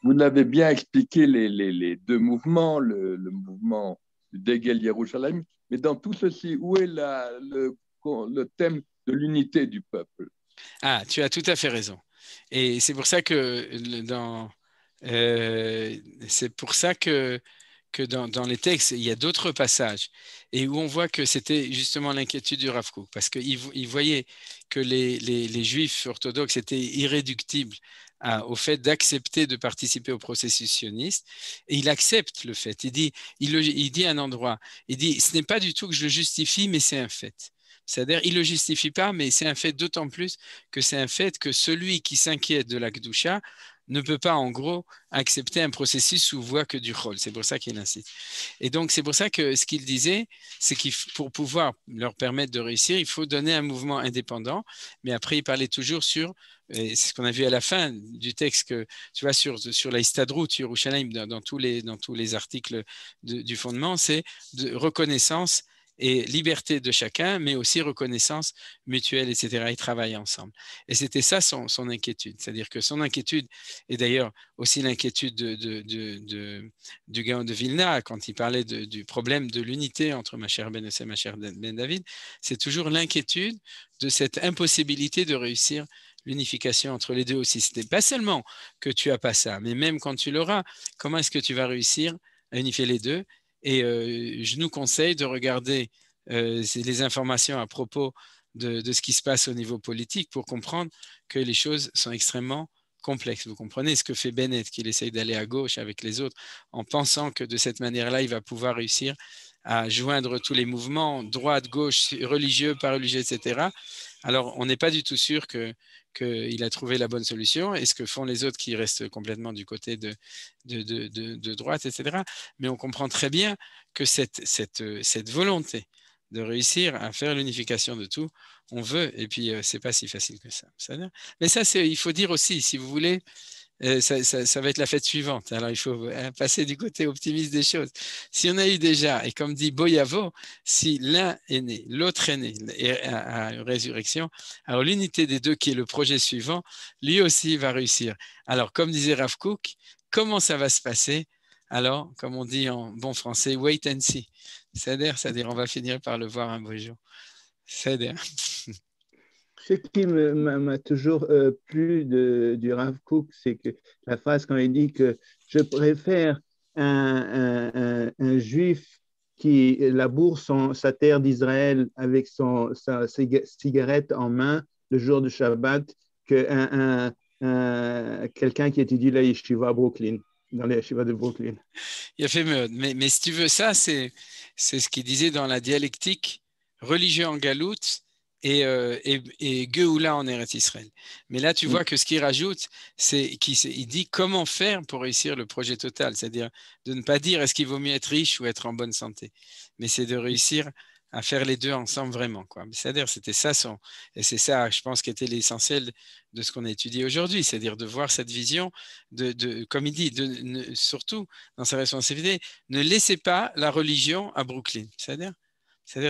Vous l'avez bien expliqué les deux mouvements, le mouvement du Degel Yerushalayim, mais dans tout ceci, où est le thème de l'unité du peuple? Ah, tu as tout à fait raison. Et c'est pour ça que dans les textes, il y a d'autres passages et où on voit que c'était justement l'inquiétude du Rav Kook, parce qu'il voyait que les Juifs orthodoxes étaient irréductibles au fait d'accepter de participer au processus sioniste, et il accepte le fait. Il dit à un endroit, il dit, ce n'est pas du tout que je le justifie, mais c'est un fait. C'est-à-dire, il ne le justifie pas, mais c'est un fait d'autant plus que c'est un fait que celui qui s'inquiète de la Kedusha ne peut pas, en gros, accepter un processus sous voie que du chol. C'est pour ça qu'il insiste. Et donc, c'est pour ça que ce qu'il disait, c'est que pour pouvoir leur permettre de réussir, il faut donner un mouvement indépendant. Mais après, il parlait toujours sur, et c'est ce qu'on a vu à la fin du texte, que tu vois, sur la Histadrut, Yerushalayim, dans tous les articles du fondement, c'est de reconnaissance et liberté de chacun, mais aussi reconnaissance mutuelle, etc. Ils travaillent ensemble. Et c'était ça son inquiétude. C'est-à-dire que son inquiétude, et d'ailleurs aussi l'inquiétude du Gaon de Vilna, quand il parlait du problème de l'unité entre Mashiach ben Yosef et Mashiach ben David, c'est toujours l'inquiétude de cette impossibilité de réussir l'unification entre les deux aussi. Ce n'est pas seulement que tu n'as pas ça, mais même quand tu l'auras, comment est-ce que tu vas réussir à unifier les deux? Et je nous conseille de regarder les informations à propos de ce qui se passe au niveau politique pour comprendre que les choses sont extrêmement complexe. Vous comprenez ce que fait Bennett, qu'il essaye d'aller à gauche avec les autres en pensant que de cette manière-là, il va pouvoir réussir à joindre tous les mouvements, droite, gauche, religieux, pas religieux, etc. Alors, on n'est pas du tout sûr qu'il a trouvé la bonne solution et ce que font les autres qui restent complètement du côté de droite, etc. Mais on comprend très bien que cette volonté de réussir à faire l'unification de tout, on veut, et puis c'est pas si facile que ça. Mais ça, il faut dire aussi, si vous voulez, ça va être la fête suivante. Alors, il faut passer du côté optimiste des choses. Si on a eu déjà, et comme dit Boyavo, si l'un est né, l'autre est né à résurrection, alors l'unité des deux, qui est le projet suivant, lui aussi va réussir. Alors, comme disait Rav Kook, comment ça va se passer? Alors, comme on dit en bon français, wait and see. C'est-à-dire, on va finir par le voir un beau jour. C'est-à-dire. Ce qui m'a toujours plu du Rav Kook, c'est que la phrase quand il dit que je préfère un juif qui laboure sa terre d'Israël avec sa cigarette en main le jour de Shabbat que quelqu'un qui étudie la yeshiva à Brooklyn, dans les yeshivas de Brooklyn. Il a fait mieux. Mais si tu veux, ça, c'est ce qu'il disait dans la dialectique, religieux en galoute, et Geoula en Eretz Israël. Mais là, tu vois que ce qu'il rajoute, il dit comment faire pour réussir le projet total, c'est-à-dire de ne pas dire est-ce qu'il vaut mieux être riche ou être en bonne santé, mais c'est de réussir à faire les deux ensemble vraiment, quoi. C'est-à-dire, c'était ça et c'est ça, je pense, qui était l'essentiel de ce qu'on a étudié aujourd'hui, c'est-à-dire de voir cette vision, comme il dit, surtout dans sa responsabilité, ne laissez pas la religion à Brooklyn, c'est-à-dire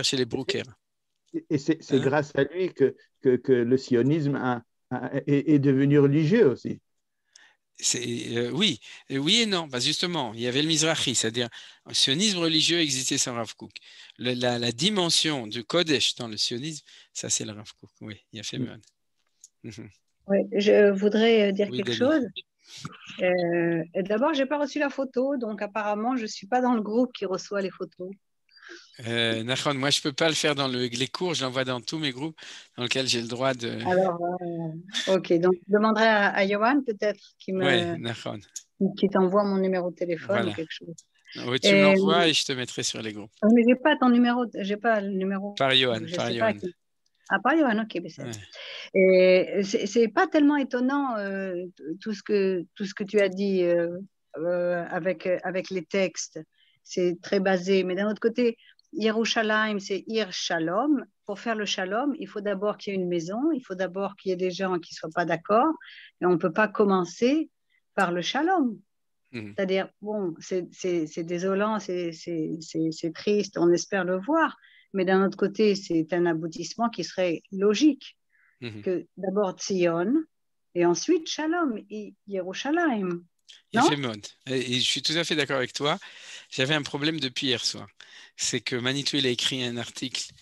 chez les Brookers. Et c'est grâce à lui que le sionisme est devenu religieux aussi. Oui et non. Bah justement, il y avait le Mizrahi, c'est-à-dire le sionisme religieux existait sans Rav Kook. La dimension du Kodesh dans le sionisme, ça c'est le Rav Kook. Oui, il a fait mieux. Oui, je voudrais dire quelque chose. D'abord, je n'ai pas reçu la photo, donc apparemment, je ne suis pas dans le groupe qui reçoit les photos. Moi, je ne peux pas le faire dans les cours, je l'envoie dans tous mes groupes dans lesquels j'ai le droit de… Alors, ok, donc je demanderai à Yohan peut-être qui t'envoie mon numéro de téléphone ou quelque chose. Oui, tu me l'envoies et je te mettrai sur les groupes. Mais je n'ai pas ton numéro, je n'ai pas le numéro. Par Yohan, par Yohan. Par Yohan, ok. Et c'est pas tellement étonnant tout ce que tu as dit avec les textes. C'est très basé, mais d'un autre côté, Yerushalayim, c'est Ir Shalom. Pour faire le Shalom, il faut d'abord qu'il y ait une maison, il faut d'abord qu'il y ait des gens qui ne soient pas d'accord, et on ne peut pas commencer par le Shalom. C'est-à-dire, bon, c'est désolant, c'est triste, on espère le voir, mais d'un autre côté, c'est un aboutissement qui serait logique, que d'abord Tzion, et ensuite Shalom, et Yerushalayim. Et je suis tout à fait d'accord avec toi. J'avais un problème depuis hier soir. C'est que Manitou, il a écrit un article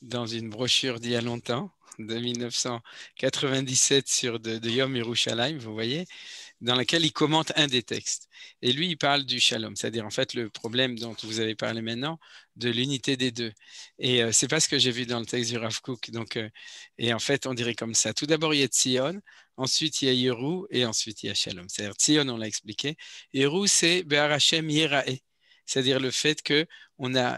dans une brochure d'il y a longtemps, de 1997 de Yom Yerushalayim, vous voyez, dans laquelle il commente un des textes. Et lui, il parle du shalom, c'est-à-dire en fait le problème dont vous avez parlé maintenant, de l'unité des deux. Et c'est pas ce que j'ai vu dans le texte du Rav Kook. Donc, et en fait, on dirait comme ça. Tout d'abord, il y a Tzion, ensuite il y a Yeru, et ensuite il y a Shalom. C'est-à-dire Tzion, on l'a expliqué. Yeru, c'est Be'ar Hashem Yerae, c'est-à-dire le fait que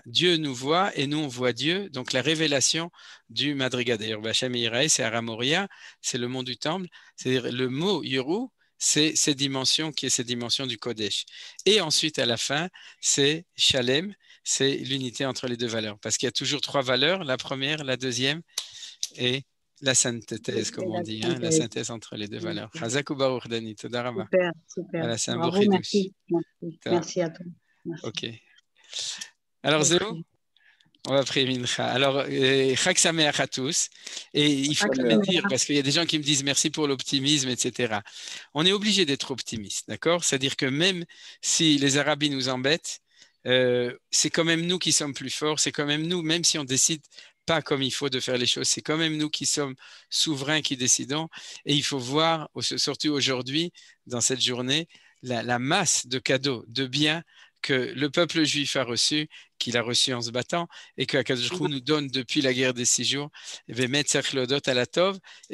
Dieu nous voit et nous on voit Dieu, donc la révélation du Madriga. D'ailleurs, Hashem Yerae, c'est Aramoria, c'est le mot du temple. C'est-à-dire le mot Yeru, c'est cette dimension qui est cette dimension du Kodesh. Et ensuite, à la fin, c'est Shalem, c'est l'unité entre les deux valeurs. Parce qu'il y a toujours trois valeurs, la première, la deuxième et la synthèse, comme on dit, la synthèse entre les deux valeurs. Chazak ubaruch Dani, toda rabba. Super. Voilà, c'est un beau chidouche. Merci à toi. Merci. Ok. Alors, Zéo, on va prier Mincha. Alors, Chag Sameach à tous. Et il faut le dire, parce qu'il y a des gens qui me disent merci pour l'optimisme, etc. On est obligé d'être optimiste, d'accord? C'est-à-dire que même si les Arabes nous embêtent, c'est quand même nous qui sommes plus forts, c'est quand même nous, même si on décide pas comme il faut de faire les choses, c'est quand même nous qui sommes souverains, qui décidons. Et il faut voir, surtout aujourd'hui, dans cette journée, la masse de cadeaux, de biens que le peuple juif a reçu, qu'il a reçu en se battant, et qu'Akadosh Baruch Hu nous donne depuis la guerre des 6 jours, et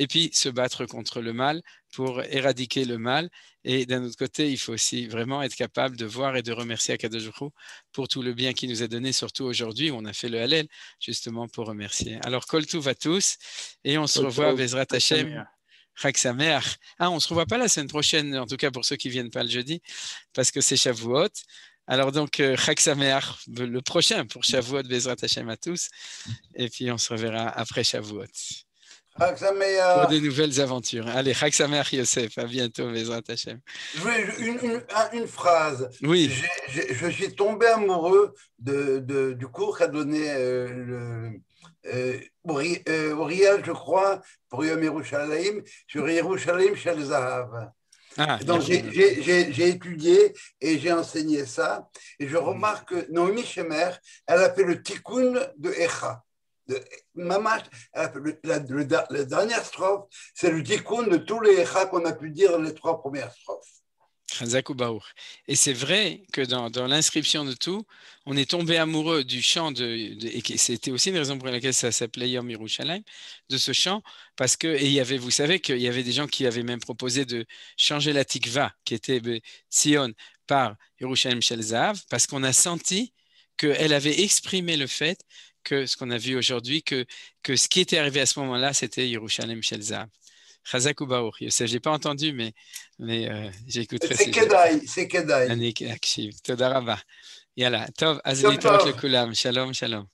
puis se battre contre le mal pour éradiquer le mal. Et d'un autre côté, il faut aussi vraiment être capable de voir et de remercier Akadosh Baruch Hu pour tout le bien qu'il nous a donné, surtout aujourd'hui où on a fait le Hallel, justement pour remercier. Alors, Kol Tov à tous, et on se revoit, Bezrat Hashem. Chag Sameach. On ne se revoit pas la semaine prochaine, en tout cas pour ceux qui ne viennent pas le jeudi, parce que c'est Shavuot. Alors donc, Chag Sameach, le prochain pour Shavuot, Bezrat Hashem à tous. Et puis on se reverra après Shavuot. Chag Sameach. Pour des nouvelles aventures. Allez, Chag Sameach Yosef, à bientôt, Bezrat Hashem. Une phrase. Oui. Je suis tombé amoureux du cours qu'a donné Uriel, je crois, pour Yom Yerushalayim, sur Yerushalayim Shel Zahav. Donc j'ai étudié et j'ai enseigné ça, et je remarque que Naomi Shemer, elle a fait le tikkun de Echa. Mamash, la dernière strophe, c'est le tikkun de tous les Echa qu'on a pu dire dans les 3 premières strophes. Et c'est vrai que dans l'inscription de tout, on est tombé amoureux du chant et c'était aussi une raison pour laquelle ça s'appelait Yom Yerushalayim, de ce chant, parce que, et il y avait, vous savez qu'il y avait des gens qui avaient même proposé de changer la tikva, qui était Sion, par Yerushalayim Shel Zahav, parce qu'on a senti qu'elle avait exprimé le fait que ce qu'on a vu aujourd'hui, que ce qui était arrivé à ce moment-là, c'était Yerushalayim Shel Zahav. Chazak ou Baruch. Je n'ai pas entendu, mais j'écouterai. C'est Kedai. Toda Rabba. Yalla. Tov, az litrot lekulam. Shalom, shalom.